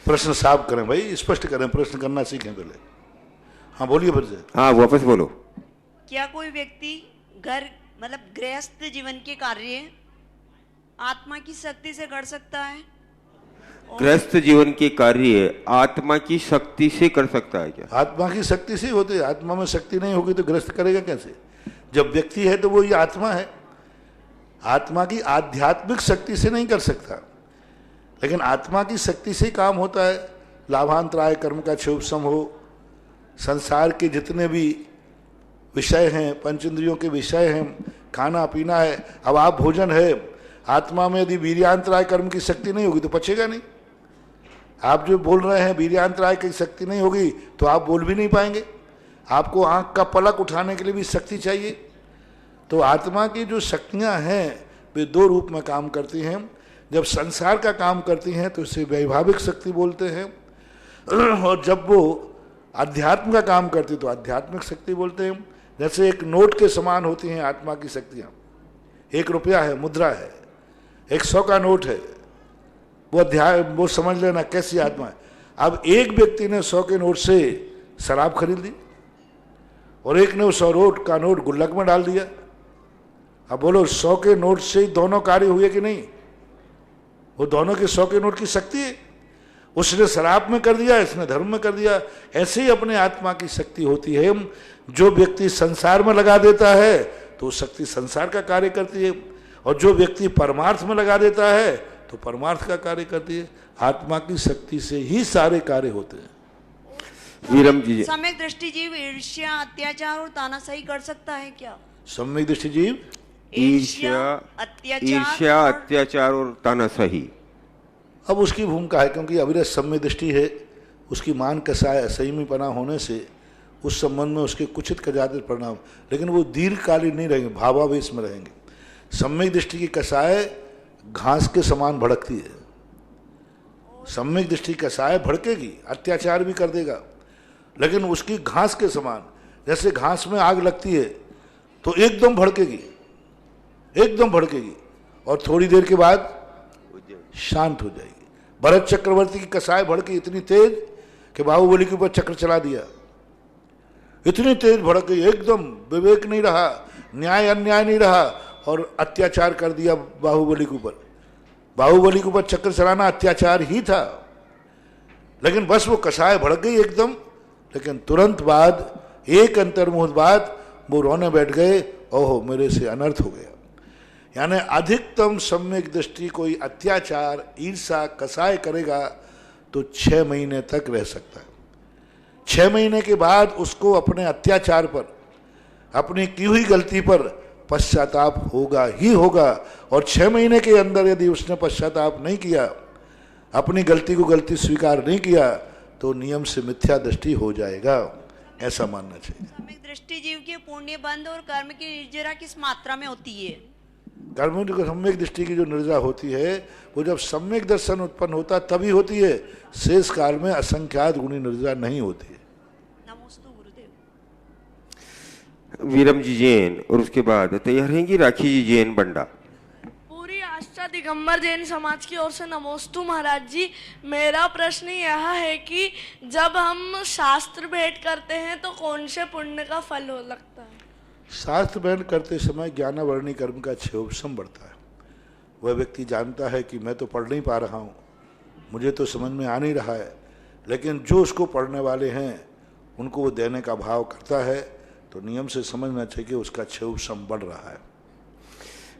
प्रश्न साफ करें भाई, स्पष्ट करें, प्रश्न करना सीखें पहले। हाँ बोलिए फिर से। हाँ वापस बोलो। क्या कोई व्यक्ति घर मतलब गृहस्थ जीवन के कार्य आत्मा की शक्ति से कर सकता है? गृहस्थ जीवन के कार्य आत्मा की शक्ति से कर सकता है क्या? आत्मा की शक्ति से होते। आत्मा में शक्ति नहीं होगी तो गृहस्थ करेगा कैसे? जब व्यक्ति है तो वो ये आत्मा है, आत्मा की आध्यात्मिक शक्ति से नहीं कर सकता, लेकिन आत्मा की शक्ति से काम होता है। लाभांतराय कर्म का क्षोभसम हो, संसार के जितने भी विषय हैं, पंचेंद्रियों के विषय हैं, खाना पीना है, अब आप भोजन है, आत्मा में यदि वीर्यांतराय कर्म की शक्ति नहीं होगी तो पचेगा नहीं। आप जो बोल रहे हैं वीर्यांतराय की शक्ति नहीं होगी तो आप बोल भी नहीं पाएंगे। आपको आंख का पलक उठाने के लिए भी शक्ति चाहिए। तो आत्मा की जो शक्तियां हैं वे दो रूप में काम करती हैं। जब संसार का काम करती हैं तो इसे वैभाविक शक्ति बोलते हैं, और जब वो अध्यात्म का काम करती तो आध्यात्मिक शक्ति बोलते हैं। जैसे एक नोट के समान होती हैं आत्मा की शक्तियाँ। 1 रुपया है, मुद्रा है, 100 का नोट है, वो समझ लेना कैसी आत्मा है। अब एक व्यक्ति ने 100 के नोट से शराब खरीद ली और एक ने 100 का नोट गुल्लक में डाल दिया। अब बोलो 100 के नोट से ही दोनों कार्य हुए कि नहीं? वो दोनों के 100 के नोट की शक्ति है। उसने शराब में कर दिया, इसने धर्म में कर दिया। ऐसे ही अपने आत्मा की शक्ति होती है। जो व्यक्ति संसार में लगा देता है तो शक्ति संसार का कार्य करती है, और जो व्यक्ति परमार्थ में लगा देता है तो परमार्थ का कार्य करती है। आत्मा की शक्ति से ही सारे कार्य होते हैं। वीरम जी, सम्यक दृष्टि जीव ईर्ष्या, अत्याचार और तानाशाही कर सकता है क्या? सम्यक दृष्टि जीव ईर्ष्या, अत्याचार अत्याचार और तानाशाही। अब उसकी भूमिका है, क्योंकि अविरत सम्यक दृष्टि है, उसकी मान कसाय असंयमीपना होने से उस संबंध में उसके कुचित कजातित परिणाम, लेकिन वो दीर्घकालीन नहीं रहेंगे, भावावेश में रहेंगे। सम्यक दृष्टि की कसाय घास के समान भड़कती है। सम्यक दृष्टि कसाय भड़केगी, अत्याचार भी कर देगा, लेकिन उसकी घास के समान, जैसे घास में आग लगती है तो एकदम भड़केगी, एकदम भड़केगी, और थोड़ी देर के बाद शांत हो जाएगी। भरत चक्रवर्ती की कसाय भड़की इतनी तेज कि बाहुबली के ऊपर चक्र चला दिया। इतनी तेज भड़क गई, एकदम विवेक नहीं रहा, न्याय अन्याय नहीं रहा, और अत्याचार कर दिया बाहुबली के ऊपर। बाहुबली के ऊपर चक्र चलाना अत्याचार ही था, लेकिन बस वो कसाय भड़क गई एकदम। लेकिन तुरंत बाद, एक अंतर्मुहूर्त बाद वो रोने बैठ गए, ओहो मेरे से अनर्थ हो गया। यानी अधिकतम सम्यक दृष्टि कोई अत्याचार, ईर्षा, कसाय करेगा तो 6 महीने तक रह सकता है। 6 महीने के बाद उसको अपने अत्याचार पर, अपनी की हुई गलती पर पश्चाताप होगा ही होगा। और 6 महीने के अंदर यदि उसने पश्चाताप नहीं किया, अपनी गलती को गलती स्वीकार नहीं किया, तो नियम से मिथ्या दृष्टि हो जाएगा, ऐसा मानना चाहिए। सम्यक दृष्टि जीव के पुण्य बंध और कर्म की निर्जरा किस मात्रा में होती है? कर्म की सम्यक दृष्टि की जो निर्जा होती है वो जब सम्यक दर्शन उत्पन्न होता तभी होती है। शेष काल में असंख्यात गुणी निर्जा नहीं होती है। नमोस्तु गुरुदेव। वीरम जी जैन, और उसके बाद तैयार रहेंगी राखी जी जैन बंडा। पूरी आस्था दिगंबर जैन समाज की ओर से नमोस्तु महाराज जी। मेरा प्रश्न यह है कि जब हम शास्त्र भेंट करते हैं तो कौन से पुण्य का फल हो लगता है? शास्त्र भेंट करते समय ज्ञानावरणी कर्म का क्षयोपशम बढ़ता है। वह व्यक्ति जानता है कि मैं तो पढ़ नहीं पा रहा हूँ, मुझे तो समझ में आ नहीं रहा है, लेकिन जो उसको पढ़ने वाले हैं उनको वो देने का भाव करता है, तो नियम से समझना चाहिए कि उसका क्षयोपशम बढ़ रहा है।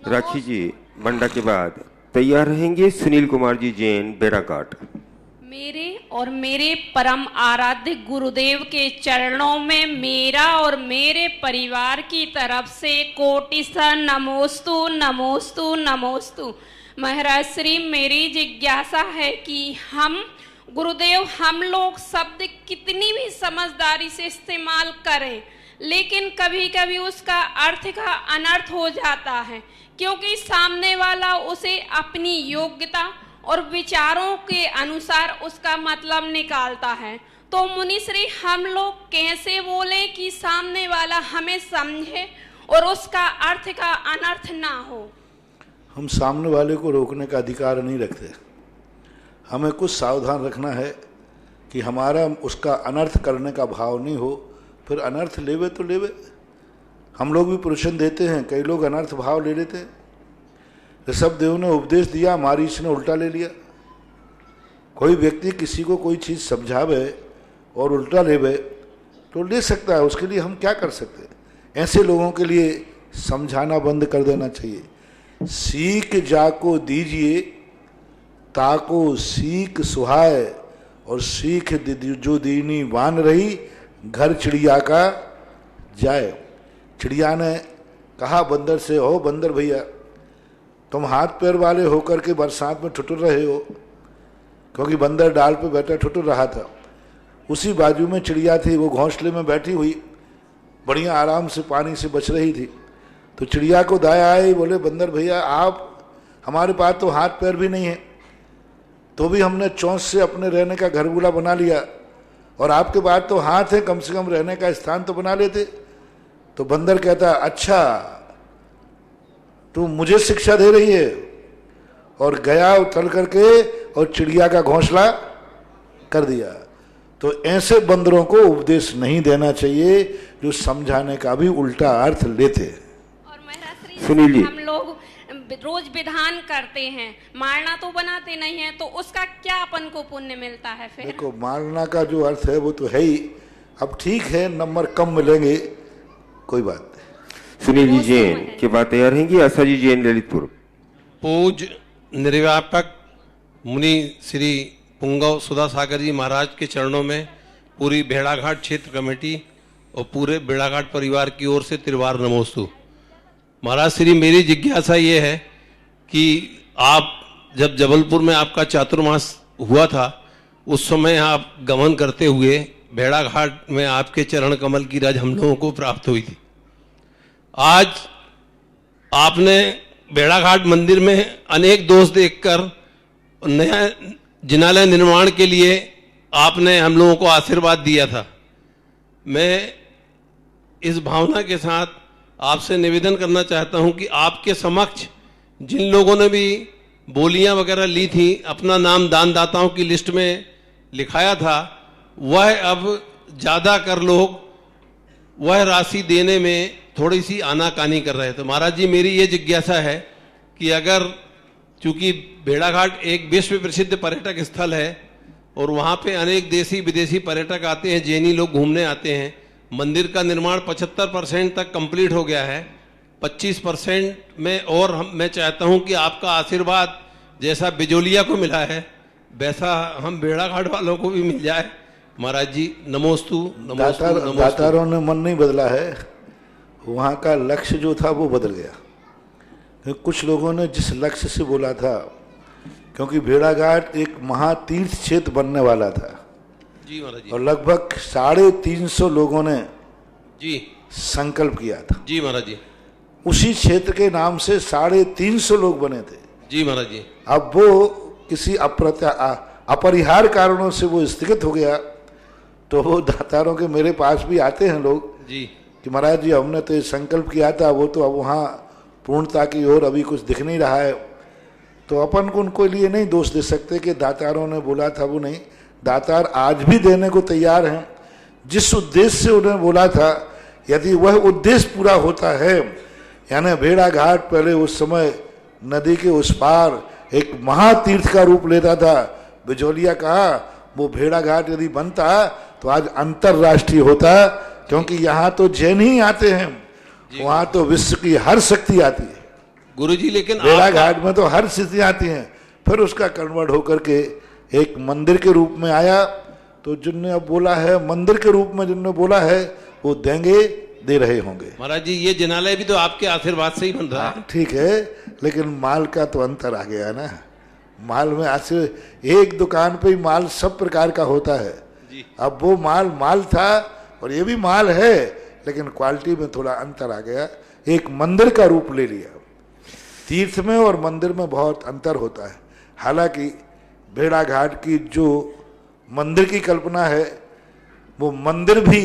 राखी जी बंडा के बाद तैयार रहेंगे सुनील कुमार जी जैन बेड़ाघाट। मेरे और मेरे परम आराध्य गुरुदेव के चरणों में मेरा और मेरे परिवार की तरफ से कोटिसा नमोस्तु नमोस्तु नमोस्तु। महाराज श्री, मेरी जिज्ञासा है कि हम गुरुदेव, हम लोग शब्द कितनी भी समझदारी से इस्तेमाल करें, लेकिन कभी कभी उसका अर्थ का अनर्थ हो जाता है, क्योंकि सामने वाला उसे अपनी योग्यता और विचारों के अनुसार उसका मतलब निकालता है। तो मुनिश्री, हम लोग कैसे बोलें कि सामने वाला हमें समझे और उसका अर्थ का अनर्थ ना हो? हम सामने वाले को रोकने का अधिकार नहीं रखते। हमें कुछ सावधान रखना है कि हमारा उसका अनर्थ करने का भाव नहीं हो, फिर अनर्थ लेवे तो लेवे। हम लोग भी प्रवचन देते हैं, कई लोग अनर्थ भाव ले लेते हैं। ऋषभदेव ने उपदेश दिया, मारीच ने उल्टा ले लिया। कोई व्यक्ति किसी को कोई चीज़ समझावे और उल्टा लेवे तो ले सकता है, उसके लिए हम क्या कर सकते हैं? ऐसे लोगों के लिए समझाना बंद कर देना चाहिए। सीख जाको दीजिए ताको सीख सुहाए, और सीख जो दीनी वान रही घर चिड़िया का जाए। चिड़िया ने कहा बंदर से, ओ बंदर भैया, तुम हाथ पैर वाले होकर के बरसात में ठुठुर रहे हो, क्योंकि बंदर डाल पे बैठा ठुठुर रहा था। उसी बाजू में चिड़िया थी, वो घोंसले में बैठी हुई बढ़िया आराम से पानी से बच रही थी। तो चिड़िया को दया आई, बोले बंदर भैया आप, हमारे पास तो हाथ पैर भी नहीं है, तो भी हमने चोंच से अपने रहने का घरगुला बना लिया, और आपके पास तो हाथ है, कम से कम रहने का स्थान तो बना लेते। तो बंदर कहता अच्छा तू मुझे शिक्षा दे रही है, और गया उतर करके और चिड़िया का घोंसला कर दिया। तो ऐसे बंदरों को उपदेश नहीं देना चाहिए जो समझाने का भी उल्टा अर्थ लेते हैं। और महाराज श्री सुनील जी। हम लोग रोज विधान करते हैं, मारना तो बनाते नहीं है, तो उसका क्या अपन को पुण्य मिलता है फिर? देखो मारना का जो अर्थ है वो तो है ही। अब ठीक है नंबर कम मिलेंगे, कोई बात नहीं। सुनील जी जैन के बाद तैयार रहेंगी आशा जी जैन ललितपुर। पूज निर्व्यापक मुनि श्री पुंगव सुधा सागर जी महाराज के चरणों में पूरी भेड़ाघाट क्षेत्र कमेटी और पूरे भेड़ाघाट परिवार की ओर से त्रिवार नमोस्तु। महाराज श्री मेरी जिज्ञासा ये है कि आप जब जबलपुर में आपका चातुर्मास हुआ था, उस समय आप गमन करते हुए भेड़ाघाट में आपके चरण कमल की रज हम लोगों को प्राप्त हुई थी। आज आपने भेड़ाघाट मंदिर में अनेक दोष देखकर नया जिनालय निर्माण के लिए आपने हम लोगों को आशीर्वाद दिया था। मैं इस भावना के साथ आपसे निवेदन करना चाहता हूं कि आपके समक्ष जिन लोगों ने भी बोलियां वगैरह ली थी, अपना नाम दानदाताओं की लिस्ट में लिखाया था, वह अब ज्यादा कर लोग वह राशि देने में थोड़ी सी आनाकानी कर रहे थे। महाराज जी मेरी ये जिज्ञासा है कि अगर चूंकि भेड़ाघाट एक विश्व प्रसिद्ध पर्यटक स्थल है और वहाँ पे अनेक देशी विदेशी पर्यटक आते हैं, जैनी लोग घूमने आते हैं, मंदिर का निर्माण 75% तक कंप्लीट हो गया है, 25% में और मैं चाहता हूँ कि आपका आशीर्वाद जैसा बिजोलिया को मिला है वैसा हम भेड़ाघाट वालों को भी मिल जाए। महाराज जी नमोस्तु नमोस्तु नमोस्तु। दातारों ने मन नहीं बदला है, वहाँ का लक्ष्य जो था वो बदल गया। कुछ लोगों ने जिस लक्ष्य से बोला था, क्योंकि भेड़ाघाट एक महातीर्थ क्षेत्र बनने वाला था जी महाराज जी, और लगभग 350 लोगों ने जी संकल्प किया था। जी महाराज जी, उसी क्षेत्र के नाम से 350 लोग बने थे। जी महाराज जी, अब वो किसी अपरिहार्य कारणों से वो स्थगित हो गया, तो वो दातारों के मेरे पास भी आते हैं लोग जी कि महाराज जी हमने तो ये संकल्प किया था, वो तो अब वहाँ पूर्णता की ओर अभी कुछ दिख नहीं रहा है। तो अपन को उनको लिए नहीं दोष दे सकते कि दातारों ने बोला था वो नहीं। दातार आज भी देने को तैयार हैं, जिस उद्देश्य से उन्हें बोला था, यदि वह उद्देश्य पूरा होता है, यानी भेड़ाघाट पहले उस समय नदी के उस पार एक महातीर्थ का रूप लेता था, बिजोलिया कहा वो भेड़ाघाट यदि बनता तो आज अंतरराष्ट्रीय होता, क्योंकि यहाँ तो जैन ही आते हैं, वहाँ तो विश्व की हर शक्ति आती है गुरुजी। लेकिन भेड़ाघाट में तो हर स्थिति आती हैं। फिर उसका कन्वर्ट होकर के एक मंदिर के रूप में आया। तो जिनने अब बोला है मंदिर के रूप में, जिनने बोला है वो देंगे, दे रहे होंगे। महाराज जी ये जिनालय भी तो आपके आशीर्वाद से ही बन रहा है। ठीक है, लेकिन माल का तो अंतर आ गया ना। माल में आज से एक दुकान पे ही माल सब प्रकार का होता है। अब वो माल था और ये भी माल है, लेकिन क्वालिटी में थोड़ा अंतर आ गया, एक मंदिर का रूप ले लिया। तीर्थ में और मंदिर में बहुत अंतर होता है। हालांकि भेड़ाघाट की जो मंदिर की कल्पना है, वो मंदिर भी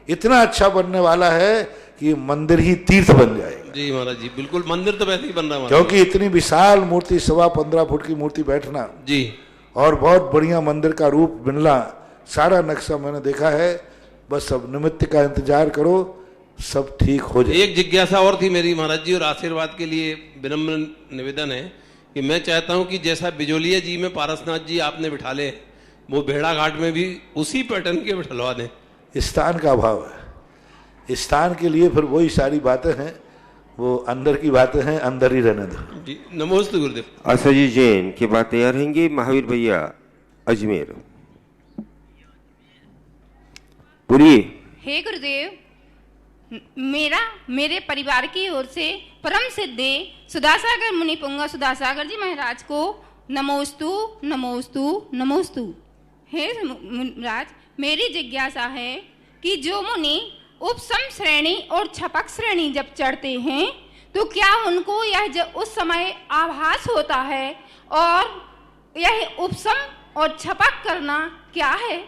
इतना अच्छा बनने वाला है कि मंदिर ही तीर्थ बन जाएगा। जी महाराज जी बिल्कुल, मंदिर तो वैसे ही बन रहा है क्योंकि इतनी विशाल मूर्ति, 15.25 फुट की मूर्ति बैठना जी, और बहुत बढ़िया मंदिर का रूप मिलना, सारा नक्शा मैंने देखा है। बस अब निमित्त का इंतजार करो, सब ठीक हो जाए। एक जिज्ञासा और थी मेरी महाराज जी, और आशीर्वाद के लिए विनम्र निवेदन है कि मैं चाहता हूं कि जैसा बिजोलिया जी में पारसनाथ जी आपने बिठा ले, वो भेड़ाघाट में भी उसी पैटर्न के बिठलवा दें। स्थान का अभाव है, स्थान के लिए फिर वही सारी बातें हैं, वो अंदर की बातें हैं, अंदर ही रहने दो। जी नमोस्तु गुरुदेव। आशा जी जैन के बाद तैयार रहेंगे महावीर भैया अजमेर। बोलिए। हे गुरुदेव, मेरे परिवार की ओर से परम सिद्धे सुधासागर मुनि पुंगा सुधासागर जी महाराज को नमोस्तु नमोस्तु नमोस्तु। हे राज, मेरी जिज्ञासा है कि जो मुनि उपसम श्रेणी और छपक श्रेणी जब चढ़ते हैं तो क्या उनको यह उस समय आभास होता है, और यह उपसम और छपक करना क्या है?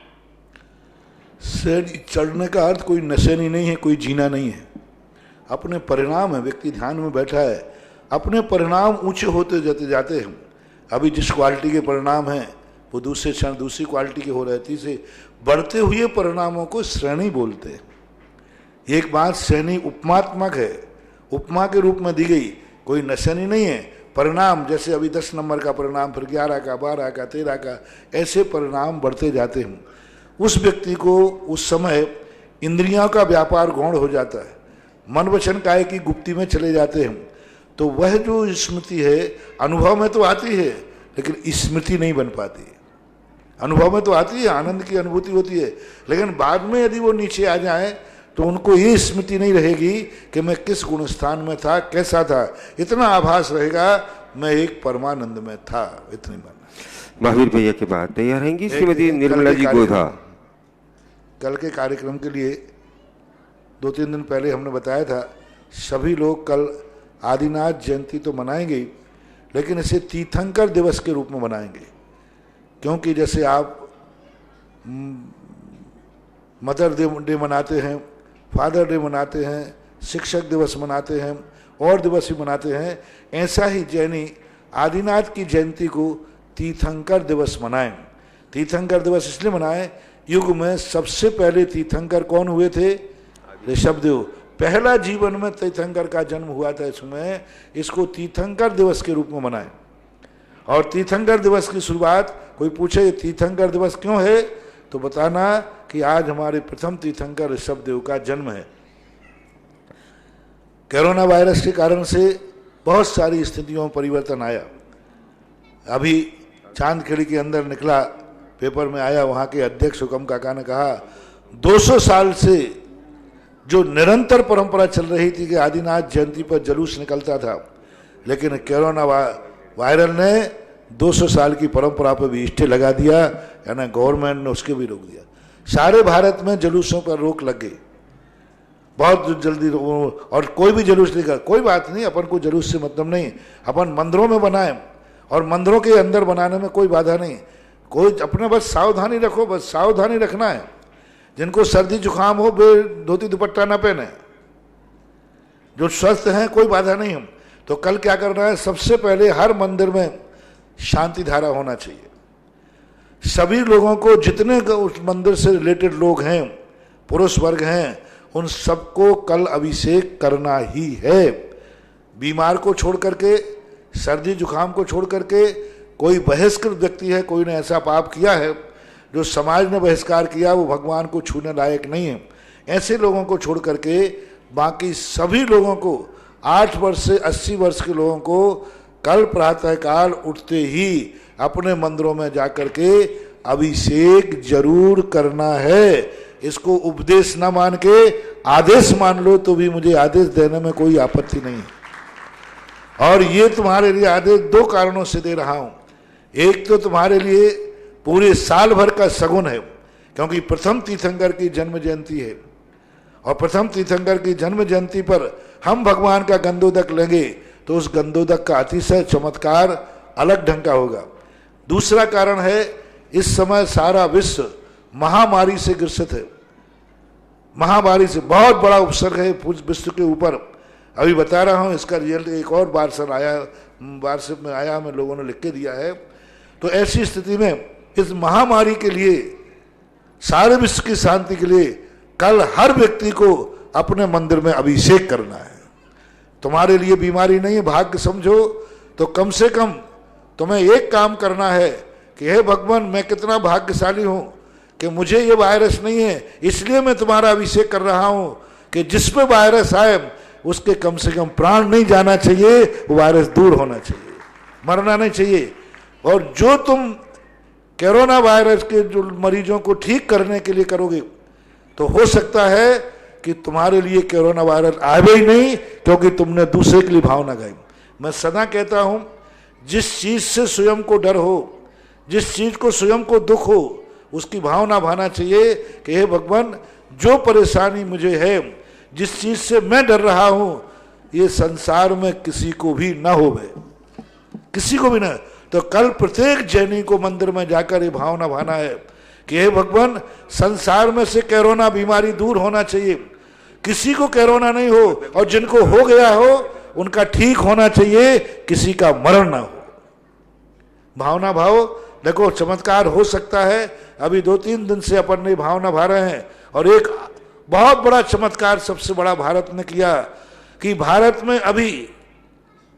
श्रेणी चढ़ने का अर्थ कोई नशेनी नहीं है, कोई जीना नहीं है, अपने परिणाम है। व्यक्ति ध्यान में बैठा है, अपने परिणाम ऊंचे होते जाते हैं। अभी जिस क्वालिटी के परिणाम हैं वो दूसरे क्षण दूसरी क्वालिटी के हो रहे, तीसरे बढ़ते हुए परिणामों को श्रेणी बोलते हैं। एक बात श्रेणी उपमात्मक है, उपमा के रूप में दी गई, कोई नशेनी नहीं है। परिणाम जैसे अभी 10 नंबर का परिणाम, फिर 11 का, 12 का, 13 का, ऐसे परिणाम बढ़ते जाते हैं। उस व्यक्ति को उस समय इंद्रियों का व्यापार गौण हो जाता है, मन वचन काय की गुप्ती में चले जाते हैं। तो वह जो स्मृति है अनुभव में तो आती है लेकिन स्मृति नहीं बन पाती है। अनुभव में तो आती है, आनंद की अनुभूति होती है, लेकिन बाद में यदि वो नीचे आ जाए तो उनको ये स्मृति नहीं रहेगी कि मैं किस गुण स्थान में था, कैसा था। इतना आभास रहेगा मैं एक परमानंद में था। इतनी बात। महावीर भैया के बाद तैयार रहेंगी श्रीमती निर्मला जी गोधा। कल के कार्यक्रम के लिए 2-3 दिन पहले हमने बताया था, सभी लोग कल आदिनाथ जयंती तो मनाएंगे, लेकिन इसे तीर्थंकर दिवस के रूप में मनाएंगे। क्योंकि जैसे आप मदर डे मनाते हैं, फादर डे मनाते हैं, शिक्षक दिवस मनाते हैं, और दिवस भी मनाते हैं, ऐसा ही जैनी आदिनाथ की जयंती को तीर्थंकर दिवस मनाएं। तीर्थंकर दिवस इसलिए मनाएं, युग में सबसे पहले तीर्थंकर कौन हुए थे? ऋषभदेव। पहला जीवन में तीर्थंकर का जन्म हुआ था, इसमें इसको तीर्थंकर दिवस के रूप में मनाएं। और तीर्थंकर दिवस की शुरुआत, कोई पूछे तीर्थंकर दिवस क्यों है, तो बताना कि आज हमारे प्रथम तीर्थंकर ऋषभदेव का जन्म है। कोरोना वायरस के कारण से बहुत सारी स्थितियों में परिवर्तन आया। अभी चांदखेड़ी के अंदर निकला, पेपर में आया, वहाँ के अध्यक्ष हुकम काका ने कहा 200 साल से जो निरंतर परंपरा चल रही थी कि आदिनाथ जयंती पर जुलूस निकलता था, लेकिन कोरोना वायरल ने 200 साल की परंपरा पर भी स्टे लगा दिया, यानी गवर्नमेंट ने उसके भी रोक दिया। सारे भारत में जुलूसों पर रोक लग गई बहुत जल्दी। और कोई भी जुलूस नहीं कर, कोई बात नहीं, अपन को जुलूस से मतलब नहीं, अपन मंदिरों में बनाएं और मंदिरों के अंदर बनाने में कोई बाधा नहीं। कोई अपने बस सावधानी रखो, बस सावधानी रखना है। जिनको सर्दी जुकाम हो वे धोती दुपट्टा ना पहने, जो स्वस्थ हैं कोई बाधा नहीं हम। तो कल क्या करना है, सबसे पहले हर मंदिर में शांति धारा होना चाहिए। सभी लोगों को, जितने उस मंदिर से रिलेटेड लोग हैं, पुरुष वर्ग हैं, उन सबको कल अभिषेक करना ही है। बीमार को छोड़ करके, सर्दी जुकाम को छोड़ करके, कोई बहिष्कृत व्यक्ति है, कोई ने ऐसा पाप किया है जो समाज ने बहिष्कार किया, वो भगवान को छूने लायक नहीं है। ऐसे लोगों को छोड़ करके बाकी सभी लोगों को, 8 वर्ष से 80 वर्ष के लोगों को कल प्रातःकाल उठते ही अपने मंदिरों में जाकर के अभिषेक जरूर करना है। इसको उपदेश न मान के आदेश मान लो तो भी मुझे आदेश देने में कोई आपत्ति नहीं है। और ये तुम्हारे लिए आदेश 2 कारणों से दे रहा हूं। एक तो तुम्हारे लिए पूरे साल भर का सगुन है, क्योंकि प्रथम तीर्थंकर की जन्म जयंती है, और प्रथम तीर्थंकर की जन्म जयंती पर हम भगवान का गंधोदक लेंगे तो उस गंधोदक का अतिशय चमत्कार अलग ढंग का होगा। दूसरा कारण है, इस समय सारा विश्व महामारी से ग्रसित है। महामारी से बहुत बड़ा उपसर्ग है विश्व के ऊपर। अभी बता रहा हूं, इसका रिजल्ट एक और वार्षिक में आया, हमें लोगों ने लिख के दिया है। तो ऐसी स्थिति में इस महामारी के लिए, सारे विश्व की शांति के लिए कल हर व्यक्ति को अपने मंदिर में अभिषेक करना है। तुम्हारे लिए बीमारी नहीं है, भाग्य समझो तो कम से कम तुम्हें एक काम करना है कि हे भगवान, मैं कितना भाग्यशाली हूं कि मुझे ये वायरस नहीं है, इसलिए मैं तुम्हारा अभिषेक कर रहा हूं कि जिस पे वायरस आए उसके कम से कम प्राण नहीं जाना चाहिए, वो वायरस दूर होना चाहिए, मरना नहीं चाहिए। और जो तुम कोरोना वायरस के जो मरीजों को ठीक करने के लिए करोगे तो हो सकता है कि तुम्हारे लिए कोरोना वायरस आवे ही नहीं, क्योंकि तुमने दूसरे के लिए भावना गाई। मैं सदा कहता हूं जिस चीज से स्वयं को डर हो, जिस चीज को स्वयं को दुख हो, उसकी भावना भाना चाहिए कि हे भगवान, जो परेशानी मुझे है, जिस चीज से मैं डर रहा हूं, ये संसार में किसी को भी ना होवे, किसी को भी ना। तो कल प्रत्येक जैनी को मंदिर में जाकर ये भावना भाना है कि हे भगवान, संसार में से कोरोना बीमारी दूर होना चाहिए, किसी को कोरोना नहीं हो, और जिनको हो गया हो उनका ठीक होना चाहिए, किसी का मरण ना हो। भावना भाव, देखो चमत्कार हो सकता है। अभी 2-3 दिन से अपन ने भावना भा रहे हैं, और एक बहुत बड़ा चमत्कार सबसे बड़ा भारत ने किया कि भारत में अभी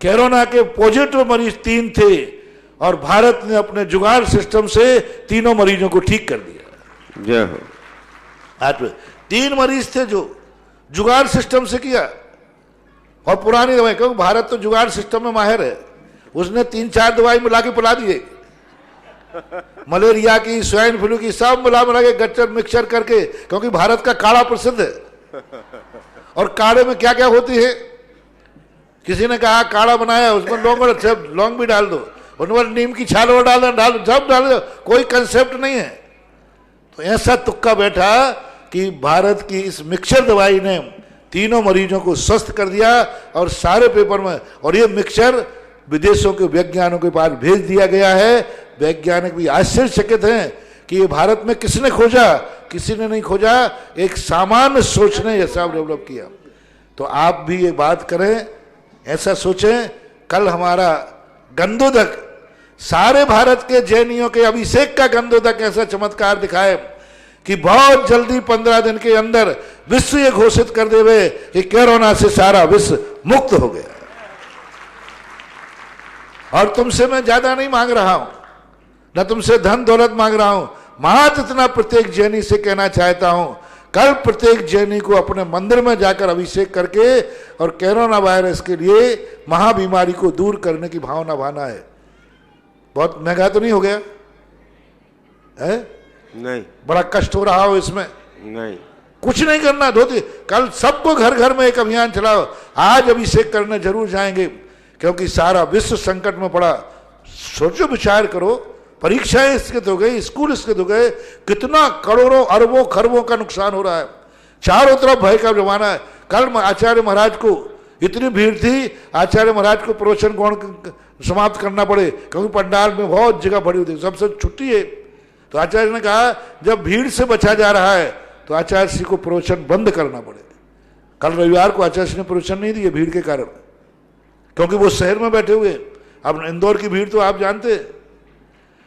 कोरोना के पॉजिटिव मरीज 3 थे, और भारत ने अपने जुगाड़ सिस्टम से तीनों मरीजों को ठीक कर दिया। जय हो। आज 3 मरीज थे जो जुगाड़ सिस्टम से किया, और पुरानी दवाई, क्योंकि भारत तो जुगाड़ सिस्टम में माहिर है, उसने 3-4 दवाई मिला के पिला दिए, मलेरिया की, स्वाइन फ्लू की, सब मिला के गच्चर मिक्सचर करके, क्योंकि भारत का काढ़ा प्रसिद्ध है। और काढ़े में क्या क्या होती है, किसी ने कहा काढ़ा बनाया, उसमें लौंग भी डाल दो, उनमें नीम की छाल और डाल सब डाल दो, कोई कंसेप्ट नहीं है। तो ऐसा तुक्का बैठा कि भारत की इस मिक्सचर दवाई ने तीनों मरीजों को स्वस्थ कर दिया, और सारे पेपर में, और ये मिक्सचर विदेशों के वैज्ञानिकों के पास भेज दिया गया है। वैज्ञानिक भी आश्चर्यचकित हैं कि ये भारत में किसने खोजा, किसी ने नहीं खोजा, एक सामान्य सोच ने यह सब डेवलप किया। तो आप भी ये बात करें, ऐसा सोचें, कल हमारा गंधोदक, सारे भारत के जैनियों के अभिषेक का गंधोदक ऐसा चमत्कार दिखाए कि बहुत जल्दी 15 दिन के अंदर विश्व ये घोषित कर देवे कि कोरोना से सारा विश्व मुक्त हो गया। और तुमसे मैं ज्यादा नहीं मांग रहा हूं, न तुमसे धन दौलत मांग रहा हूं, मात्र इतना प्रत्येक जैनी से कहना चाहता हूं, कल प्रत्येक जैनी को अपने मंदिर में जाकर अभिषेक करके और कोरोना वायरस के लिए महाबीमारी को दूर करने की भावना भाना है। बहुत महंगा तो नहीं हो गया है? नहीं। बड़ा कष्ट हो रहा हो इसमें? नहीं। कुछ नहीं करना, धोती, कल सबको घर घर में एक अभियान चलाओ, आज अभिषेक करने जरूर जाएंगे, क्योंकि सारा विश्व संकट में पड़ा। सोचो, विचार करो, परीक्षाएं इसके तो गई, स्कूल इसके तो गए, कितना करोड़ों अरबों खरबों का नुकसान हो रहा है, चारों तरफ भय का जमाना है। कल आचार्य महाराज को इतनी भीड़ थी, आचार्य महाराज को प्रवचन गौण समाप्त करना पड़े, क्योंकि पंडाल में बहुत जगह भरी हुई थी, सबसे छुट्टी है। तो आचार्य ने कहा जब भीड़ से बचा जा रहा है तो आचार्य श्री को प्रवचन बंद करना पड़े। कल रविवार को आचार्य श्री ने प्रवचन नहीं दिए भीड़ के कारण, क्योंकि वो शहर में बैठे हुए। अब इंदौर की भीड़ तो आप जानते।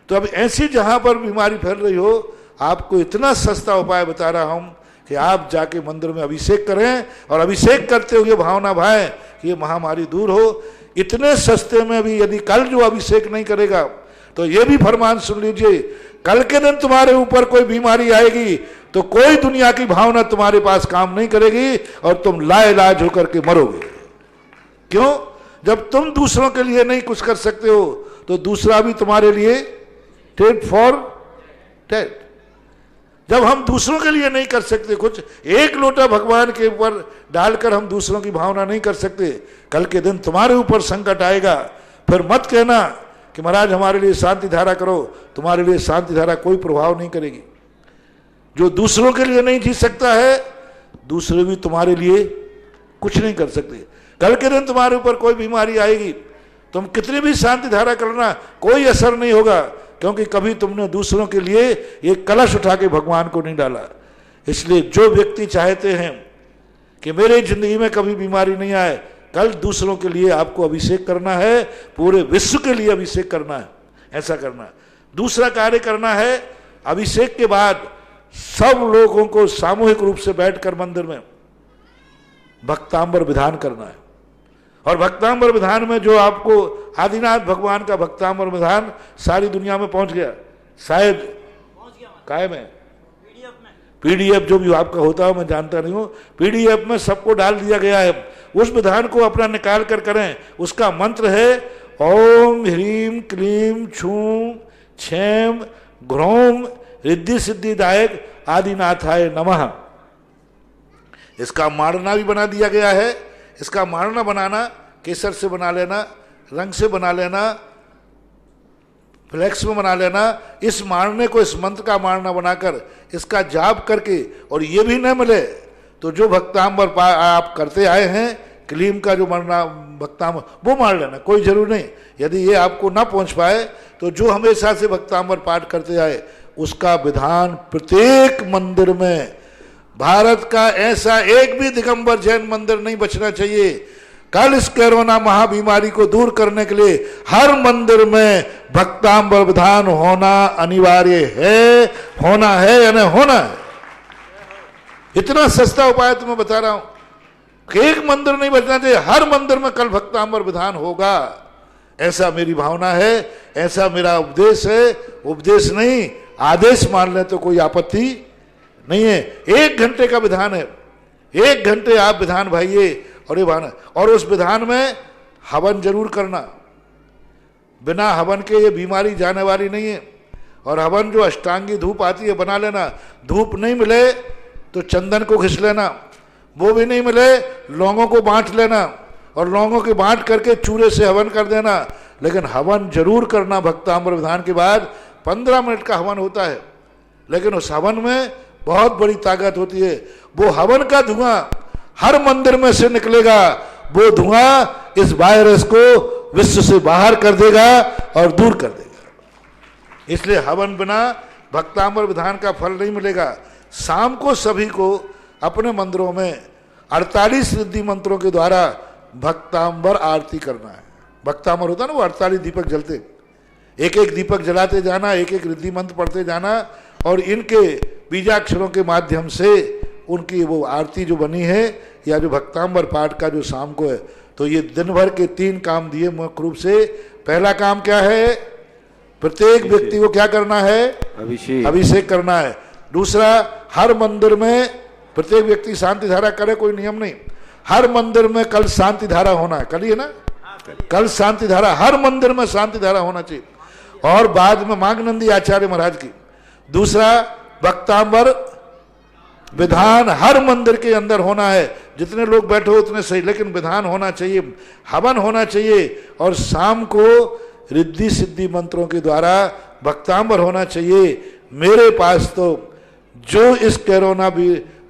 तो अब ऐसी जहां पर बीमारी फैल रही हो, आपको इतना सस्ता उपाय बता रहा हूं कि आप जाके मंदिर में अभिषेक करें, और अभिषेक करते हुए भावना भाएं कि ये महामारी दूर हो। इतने सस्ते में भी यदि कल जो अभिषेक नहीं करेगा, तो ये भी फरमान सुन लीजिए, कल के दिन तुम्हारे ऊपर कोई बीमारी आएगी तो कोई दुनिया की भावना तुम्हारे पास काम नहीं करेगी, और तुम लाइलाज होकर के मरोगे। क्यों? जब तुम दूसरों के लिए नहीं कुछ कर सकते हो, तो दूसरा भी तुम्हारे लिए टेट फॉर टेट। जब हम दूसरों के लिए नहीं कर सकते कुछ, एक लोटा भगवान के ऊपर डालकर हम दूसरों की भावना नहीं कर सकते, कल के दिन तुम्हारे ऊपर संकट आएगा, फिर मत कहना कि महाराज हमारे लिए शांति धारा करो, तुम्हारे लिए शांति धारा कोई प्रभाव नहीं करेगी। जो दूसरों के लिए नहीं जी सकता है, दूसरे भी तुम्हारे लिए कुछ नहीं कर सकते। कल के दिन तुम्हारे ऊपर कोई बीमारी आएगी, तुम कितनी भी शांति धारा करना, कोई असर नहीं होगा, क्योंकि कभी तुमने दूसरों के लिए एक कलश उठा के भगवान को नहीं डाला। इसलिए जो व्यक्ति चाहते हैं कि मेरे जिंदगी में कभी बीमारी नहीं आए, कल दूसरों के लिए आपको अभिषेक करना है, पूरे विश्व के लिए अभिषेक करना है, ऐसा करना है। दूसरा कार्य करना है, अभिषेक के बाद सब लोगों को सामूहिक रूप से बैठकर मंदिर में भक्तांबर विधान करना है। और भक्तांबर विधान में जो आपको आदिनाथ भगवान का भक्तांबर विधान सारी दुनिया में पहुंच गया, शायद कायम है, पीडीएफ जो भी आपका होता है मैं जानता नहीं हूं, पीडीएफ में सबको डाल दिया गया है। उस विधान को अपना निकाल कर करें। उसका मंत्र है ओम ह्रीम क्लीम छूम क्षेम घ्रोम रिद्धि सिद्धिदायक आदिनाथाय नमः। इसका मारना भी बना दिया गया है। इसका मारना बनाना केसर से बना लेना, रंग से बना लेना, फ्लेक्स में बना लेना, इस मारने को इस मंत्र का मारना बनाकर इसका जाप करके, और ये भी न मिले तो जो भक्तांबर आप करते आए हैं क्लीम का जो मरना भक्तांबर वो मार लेना, कोई जरूर नहीं। यदि ये आपको ना पहुंच पाए तो जो हमेशा से भक्तांबर पाठ करते आए उसका विधान प्रत्येक मंदिर में, भारत का ऐसा एक भी दिगंबर जैन मंदिर नहीं बचना चाहिए। कल इस कोरोना महाबीमारी को दूर करने के लिए हर मंदिर में भक्तांबर विधान होना अनिवार्य है, होना है या नहीं होना है। इतना सस्ता उपाय तुम्हें बता रहा हूं कि एक मंदिर नहीं बचना चाहिए, हर मंदिर में कल भक्तांबर विधान होगा, ऐसा मेरी भावना है, ऐसा मेरा उपदेश है। उपदेश नहीं, आदेश मान ले तो कोई आपत्ति नहीं है। 1 घंटे का विधान है, 1 घंटे आप विधान भाइये, और ये भाना, और उस विधान में हवन जरूर करना, बिना हवन के ये बीमारी जाने वाली नहीं है। और हवन जो अष्टांगी धूप आती है बना लेना, धूप नहीं मिले तो चंदन को घिस लेना, वो भी नहीं मिले लौंगों को बांट लेना, और लौंगों के बांट करके चूरे से हवन कर देना। लेकिन हवन जरूर करना भक्तांबर विधान के बाद। 15 मिनट का हवन होता है, लेकिन उस हवन में बहुत बड़ी ताकत होती है। वो हवन का धुआं हर मंदिर में से निकलेगा, वो धुआं इस वायरस को विश्व से बाहर कर देगा और दूर कर देगा। इसलिए हवन बिना भक्तांबर विधान का फल नहीं मिलेगा। शाम को सभी को अपने मंदिरों में 48 रिद्धि मंत्रों के द्वारा भक्तांबर आरती करना है। भक्तांबर होता ना, वो 48 दीपक जलते, एक एक दीपक जलाते जाना, एक एक रिद्धि मंत्र पढ़ते जाना, और इनके बीजाक्षरों के माध्यम से उनकी वो आरती जो बनी है, या जो भक्तांबर पाठ का जो शाम को है। तो ये दिन भर के 3 काम दिए मुख्य रूप से। पहला काम क्या है? प्रत्येक व्यक्ति को क्या करना है? अभिषेक करना है। दूसरा, हर मंदिर में प्रत्येक व्यक्ति शांति धारा करे, कोई नियम नहीं, हर मंदिर में कल शांति धारा होना है। कल ही है ना, कल शांति धारा, हर मंदिर में शांति धारा होना चाहिए। और बाद में मांगनंदी आचार्य महाराज की। दूसरा, भक्तांबर विधान हर मंदिर के अंदर होना है, जितने लोग बैठे हो उतने सही, लेकिन विधान होना चाहिए, हवन होना चाहिए, और शाम को रिद्धि सिद्धि मंत्रों के द्वारा भक्तांबर होना चाहिए। मेरे पास तो जो इस कोरोना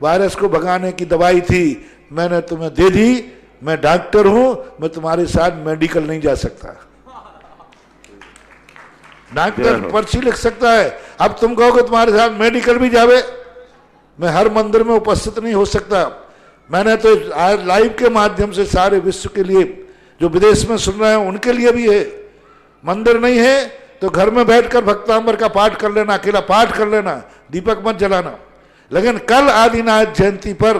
वायरस को भगाने की दवाई थी मैंने तुम्हें दे दी। मैं डॉक्टर हूं, मैं तुम्हारे साथ मेडिकल नहीं जा सकता। डॉक्टर पर्ची लिख सकता है, अब तुम कहोगे तुम्हारे साथ मेडिकल भी जावे, मैं हर मंदिर में उपस्थित नहीं हो सकता। मैंने तो लाइव के माध्यम से सारे विश्व के लिए, जो विदेश में सुन रहे हैं उनके लिए भी है। मंदिर नहीं है तो घर में बैठकर भक्तांबर का पाठ कर लेना, अकेला पाठ कर लेना, दीपक मत जलाना। लेकिन कल आदिनाथ जयंती पर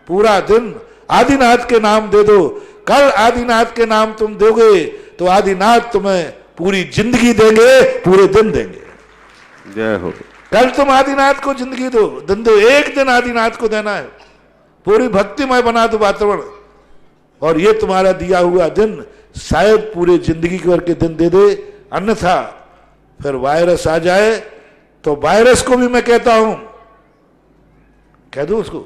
पूरा दिन आदिनाथ के नाम दे दो। कल आदिनाथ के नाम तुम दोगे तो आदिनाथ तुम्हें पूरी जिंदगी देंगे, पूरे दिन देंगे। जय हो। कल तुम आदिनाथ को जिंदगी दो, दिन दो, एक दिन आदिनाथ को देना है, पूरी भक्तिमय बना दो वातावरण, और ये तुम्हारा दिया हुआ दिन शायद पूरे जिंदगी के दिन दे दे। अन्यथा फिर वायरस आ जाए तो वायरस को भी मैं कहता हूं, कह दो उसको,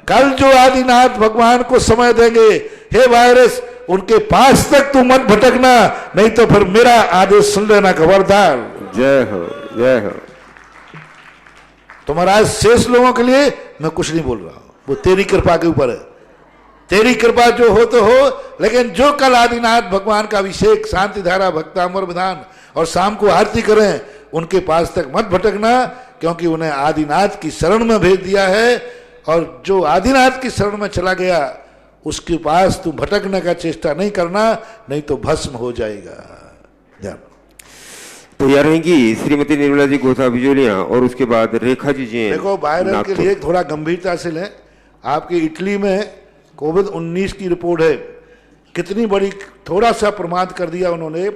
कल जो आदिनाथ भगवान को समय देंगे, हे वायरस उनके पास तक तू मत भटकना, नहीं तो फिर मेरा आदेश सुन लेना, खबरदार। जय हो, जय हो। तुम्हारा शेष लोगों के लिए मैं कुछ नहीं बोल रहा हूं, वो तेरी कृपा के ऊपर है। तेरी कृपा जो हो तो हो, लेकिन जो कल आदिनाथ भगवान का अभिषेक, शांति धारा, भक्तांबर विधान और शाम को आरती करें, उनके पास तक मत भटकना, क्योंकि उन्हें आदिनाथ की शरण में भेज दिया है। और जो आदिनाथ की शरण में चला गया उसके पास तू भटकने का चेष्टा नहीं करना, नहीं तो भस्म हो जाएगा। ध्यान तैयार रहेंगी श्रीमती निर्मला जी गोथा बिजोलिया, और उसके बाद रेखा जी जैन। देखो, वायरस के लिए थोड़ा गंभीरता से लें। आपकी इटली में कोविड-19 की रिपोर्ट है, कितनी बड़ी, थोड़ा सा प्रमाद कर दिया उन्होंने।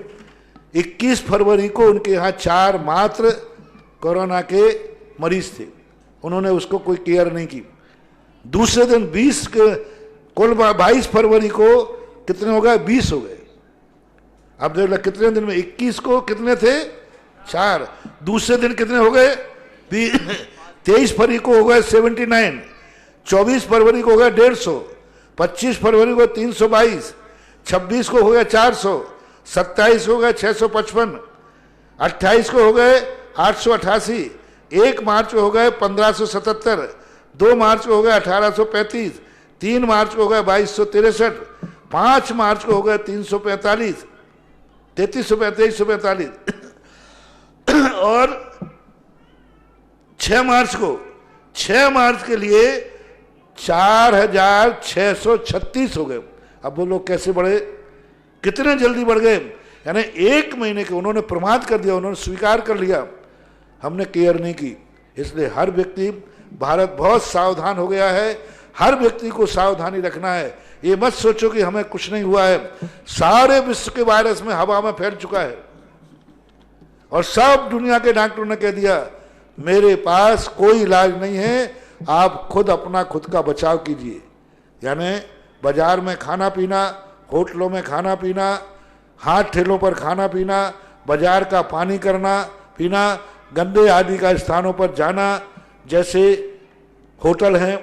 21 फरवरी को उनके यहाँ 4 मात्र कोरोना के मरीज थे, उन्होंने उसको कोई केयर नहीं की। दूसरे दिन 20 कुल 22 फरवरी को कितने हो गए? 20 हो गए। अब देख लो कितने दिन में, 21 को कितने थे? 4। दूसरे दिन कितने हो गए? 23 फरवरी को हो गए 79, 24 फरवरी को हो गया 150, 25 फरवरी को 322, 26 को हो गया 400, 27 हो गए 655, 28 को हो गए 888, 1 मार्च को हो गए 1577, 2 मार्च को हो गए 1835, 3 मार्च को हो गए 2263, 5 मार्च को हो गए 345, 3345 और 6 मार्च के लिए 4636 हो गए। अब वो लोग कैसे बढ़े, कितने जल्दी बढ़ गए, यानी 1 महीने के उन्होंने प्रमाद कर दिया, उन्होंने स्वीकार कर लिया, हमने केयर नहीं की। इसलिए हर व्यक्ति, भारत बहुत सावधान हो गया है, हर व्यक्ति को सावधानी रखना है। ये मत सोचो कि हमें कुछ नहीं हुआ है, सारे विश्व के वायरस में हवा में फैल चुका है और सब दुनिया के डॉक्टरों ने कह दिया मेरे पास कोई इलाज नहीं है, आप खुद का बचाव कीजिए। यानी बाजार में खाना पीना, होटलों में खाना पीना, हाथ ठेलों पर खाना पीना, बाजार का पानी करना पीना, गंदे आदि का स्थानों पर जाना, जैसे होटल हैं,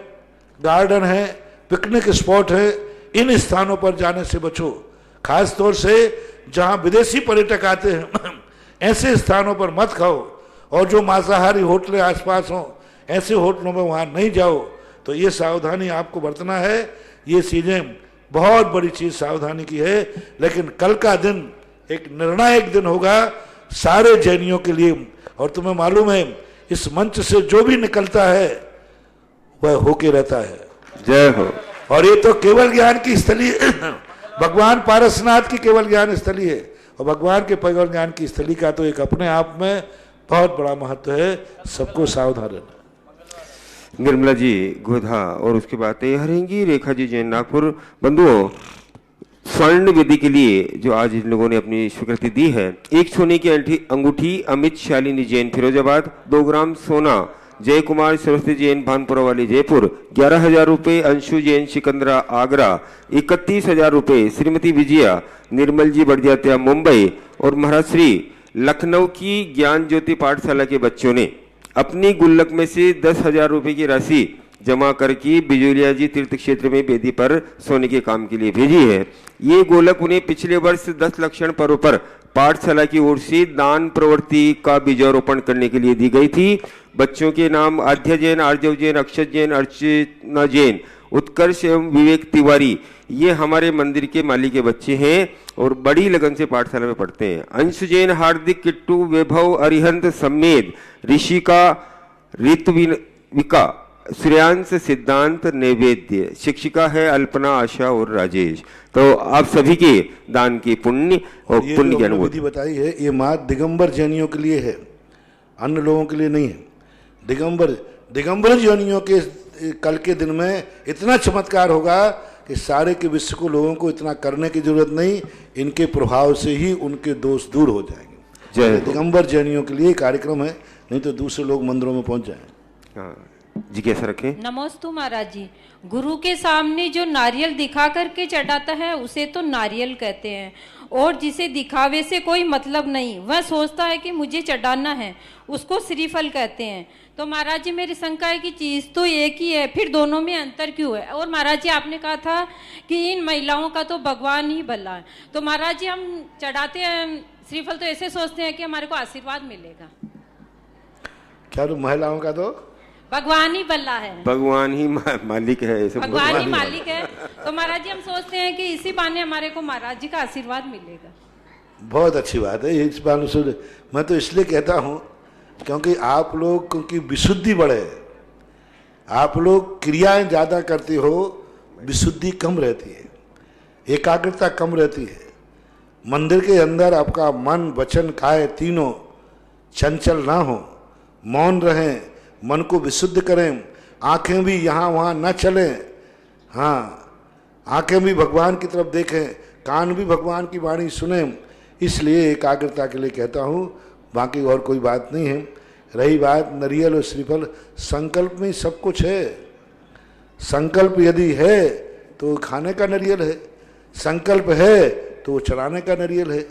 गार्डन हैं, पिकनिक स्पॉट है, इन स्थानों पर जाने से बचो। खास तौर से जहां विदेशी पर्यटक आते हैं ऐसे स्थानों पर मत खाओ, और जो मांसाहारी होटलें आसपास हों ऐसे होटलों में वहां नहीं जाओ। तो ये सावधानी आपको बरतना है। ये चीजें बहुत बड़ी चीज सावधानी की है, लेकिन कल का दिन एक निर्णायक दिन होगा सारे जैनियों के लिए। और तुम्हें मालूम है इस मंच से जो भी निकलता है वह होके रहता है। जय हो। और ये तो केवल ज्ञान की स्थली भगवान पारसनाथ की केवल ज्ञान स्थली है, और भगवान के केवल ज्ञान की स्थली का तो एक अपने आप में बहुत बड़ा महत्व है। सबको सावधान रहना। निर्मला जी गोधा और उसके बाद हरेंगी रेखा जी जैन नागपुर। बंधुओं, स्वर्ण विधि के लिए जो आज इन लोगों ने अपनी स्वीकृति दी है, 1 सोने की अंगूठी अमित शालिनी जैन फिरोजाबाद, 2 ग्राम सोना जय कुमार सरस्वती जैन भानपुरा वाली जयपुर, 11,000 रुपये अंशु जैन सिकंदरा आगरा, 31,000 रुपये श्रीमती विजया निर्मल जी बड़जात्या मुंबई, और महाराज श्री लखनऊ की ज्ञान ज्योति पाठशाला के बच्चों ने अपनी गुल्लक में से 10,000 रुपये की राशि जमा करके बिजोलिया जी तीर्थ क्षेत्र में वेदी पर सोने के काम के लिए भेजी है। ये गोलक उन्हें पिछले वर्ष 10 लक्षण पर्व पर पाठशाला की ओर से दान प्रवृत्ति का बीजारोपण करने के लिए दी गई थी। बच्चों के नाम आध्या जैन, आर्जव जैन, अक्षत जैन, अर्चना जैन, उत्कर्ष एवं विवेक तिवारी, ये हमारे मंदिर के माली के बच्चे हैं और बड़ी लगन से पाठशाला में पढ़ते हैं। अंश जैन, हार्दिक, किट्टू, वैभव, अरिहंत, सम्मेद, ऋषिका, ऋतविका, श्रेयांश, सिद्धांत, नैवेद्य, शिक्षिका है अल्पना, आशा और राजेश। तो आप सभी के दान की पुण्य और पुण्य की अनुभूति बताई है। ये मात दिगंबर जैनियों के लिए है, अन्य लोगों के लिए नहीं है। दिगंबर जैनियों के कल के दिन में इतना चमत्कार होगा कि सारे के विश्व को लोगों को इतना करने की जरूरत नहीं, इनके प्रभाव से ही उनके दोष दूर हो जाएंगे। दिगंबर जैनियों के लिए कार्यक्रम है, नहीं तो दूसरे लोग मंदिरों में पहुंच जाएं। हाँ जी, कैसा रखें? नमोस्तु महाराज जी। गुरु के सामने जो नारियल दिखा करके चढ़ाता है उसे तो नारियल कहते हैं, और जिसे दिखावे से कोई मतलब नहीं, वह सोचता है कि मुझे चढ़ाना है, उसको श्रीफल कहते हैं। तो महाराज जी मेरी शंका है कि चीज़ तो एक ही है, फिर दोनों में अंतर क्यों है? और महाराज जी आपने कहा था कि इन महिलाओं का तो भगवान ही भला है, तो महाराज जी हम चढ़ाते हैं श्रीफल तो ऐसे सोचते हैं कि हमारे को आशीर्वाद मिलेगा। क्या तो महिलाओं का तो भगवान ही भला है, भगवान ही मालिक है, ऐसे भगवान ही मालिक है। तो महाराज जी हम सोचते हैं कि इसी बहाने हमारे को महाराज जी का आशीर्वाद मिलेगा। बहुत अच्छी बात है। इस बात से मैं तो इसलिए कहता हूँ क्योंकि आप लोग की विशुद्धि बढ़े, आप लोग क्रियाएं ज्यादा करते हो, विशुद्धि कम रहती है, एकाग्रता कम रहती है। मंदिर के अंदर आपका मन वचन काया तीनों चंचल ना हो, मौन रहें, मन को विशुद्ध करें, आंखें भी यहाँ वहाँ न चलें। हाँ, आंखें भी भगवान की तरफ देखें, कान भी भगवान की वाणी सुने। इसलिए एकाग्रता के लिए कहता हूँ, बाकी और कोई बात नहीं है। रही बात नारियल और श्रीफल, संकल्प में सब कुछ है। संकल्प यदि है तो खाने का नारियल है, संकल्प है तो वो चढ़ाने का नारियल है।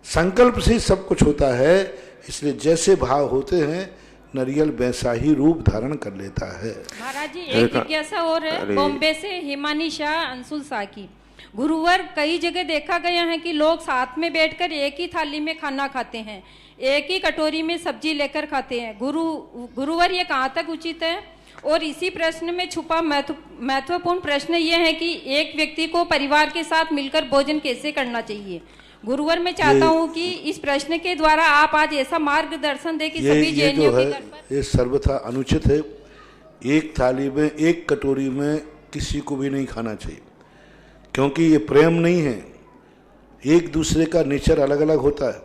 संकल्प से सब कुछ होता है। इसलिए जैसे भाव होते हैं नारियल वैसा ही रूप धारण कर लेता है। महाराज जी एक जिज्ञासा और है, बॉम्बे से हिमानी शाह अंशुल शाह की, गुरुवार कई जगह देखा गया है कि लोग साथ में बैठकर एक ही थाली में खाना खाते हैं, एक ही कटोरी में सब्जी लेकर खाते हैं। गुरुवार ये कहाँ तक उचित है? और इसी प्रश्न में छुपा महत्वपूर्ण प्रश्न ये है कि एक व्यक्ति को परिवार के साथ मिलकर भोजन कैसे करना चाहिए। गुरुवार मैं चाहता हूँ कि इस प्रश्न के द्वारा आप आज ऐसा मार्गदर्शन दें कि सभी जैनियों के घर पर। ये सर्वथा अनुचित है। एक थाली में एक कटोरी में किसी को भी नहीं खाना चाहिए, क्योंकि ये प्रेम नहीं है। एक दूसरे का नेचर अलग अलग होता है,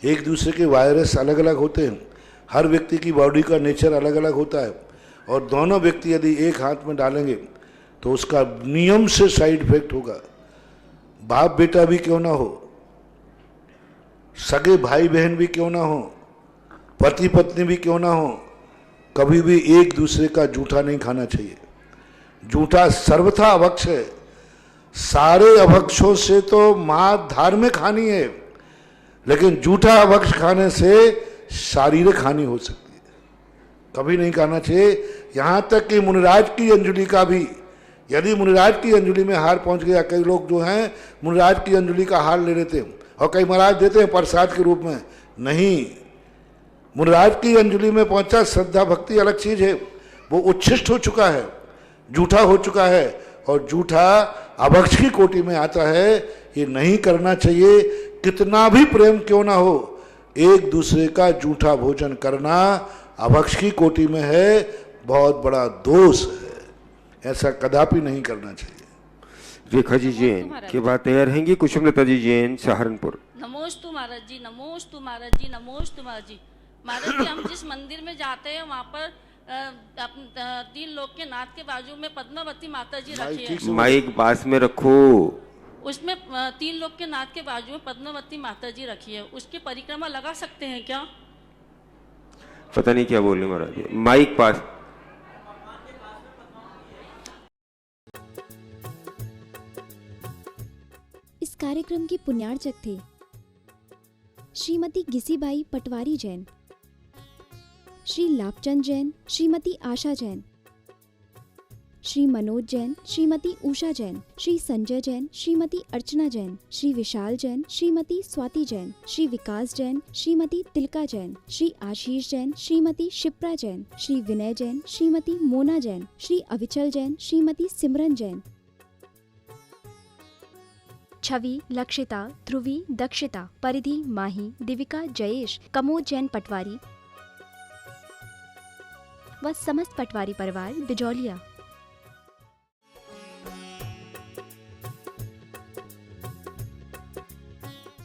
एक दूसरे के वायरस अलग अलग होते हैं, हर व्यक्ति की बॉडी का नेचर अलग अलग होता है, और दोनों व्यक्ति यदि एक हाथ में डालेंगे तो उसका नियम से साइड इफेक्ट होगा। बाप बेटा भी क्यों ना हो, सगे भाई बहन भी क्यों ना हो, पति पत्नी भी क्यों ना हो, कभी भी एक दूसरे का जूठा नहीं खाना चाहिए। जूठा सर्वथा अभक्ष है। सारे अभक्षों से तो मां धार्मिक हानि है, लेकिन जूठा अभक्ष खाने से शारीरिक हानि हो सकती है, कभी नहीं खाना चाहिए। यहां तक कि मुनिराज की अंजलि का भी, यदि मुनिराज की अंजलि में हार पहुंच गया, कई लोग जो हैं मुनिराज की अंजलि का हार ले लेते हैं और कई महाराज देते हैं प्रसाद के रूप में। नहीं, मुनिराज की अंजलि में पहुंचा, श्रद्धा भक्ति अलग चीज है, वो उच्छिष्ट हो चुका है, जूठा हो चुका है, और जूठा अभक्ष की कोटि में आता है। ये नहीं करना चाहिए। कितना भी प्रेम क्यों ना हो, एक दूसरे का जूठा भोजन करना अभक्ष की कोटि में है, बहुत बड़ा दोष है। ऐसा कदापि नहीं करना चाहिए। रेखा जी जैन के बाद तैयार रहेंगी कुसुमलता जी जैन सहारनपुर। नमोस्तु महाराज जी, नमोस्तु महाराज जी, नमोस्तु महाराज जी। महाराज जी, हम जिस मंदिर में जाते हैं वहाँ पर 3 लोग के नाथ के बाजू में पद्मावती माता जी रखी है। माइक पास में रखो। उसमें 3 लोग के नाथ के बाजू में पद्मावती माता जी रखी है, उसकी परिक्रमा लगा सकते हैं क्या? पता नहीं क्या बोल रहे महाराज, माइक पास। इस कार्यक्रम की पुण्यार्चक थे श्रीमती गिसीबाई पटवारी जैन, श्री लाभचंद जैन, श्रीमती आशा जैन, श्री मनोज जैन, श्रीमती उषा जैन, श्री संजय जैन, श्रीमती अर्चना जैन, श्री विशाल जैन, श्रीमती स्वाति जैन, श्री विकास जैन, श्रीमती तिलका जैन, श्री आशीष जैन, श्रीमती शिप्रा जैन, श्री विनय जैन, श्रीमती मोना जैन, श्री अविचल जैन, श्रीमती सिमरन जैन, छवि, लक्षिता, ध्रुवी, दक्षिता, परिधि, माही, दिविका, जयेश, कमोद जैन पटवारी व समस्त पटवारी परिवार बिजौलिया।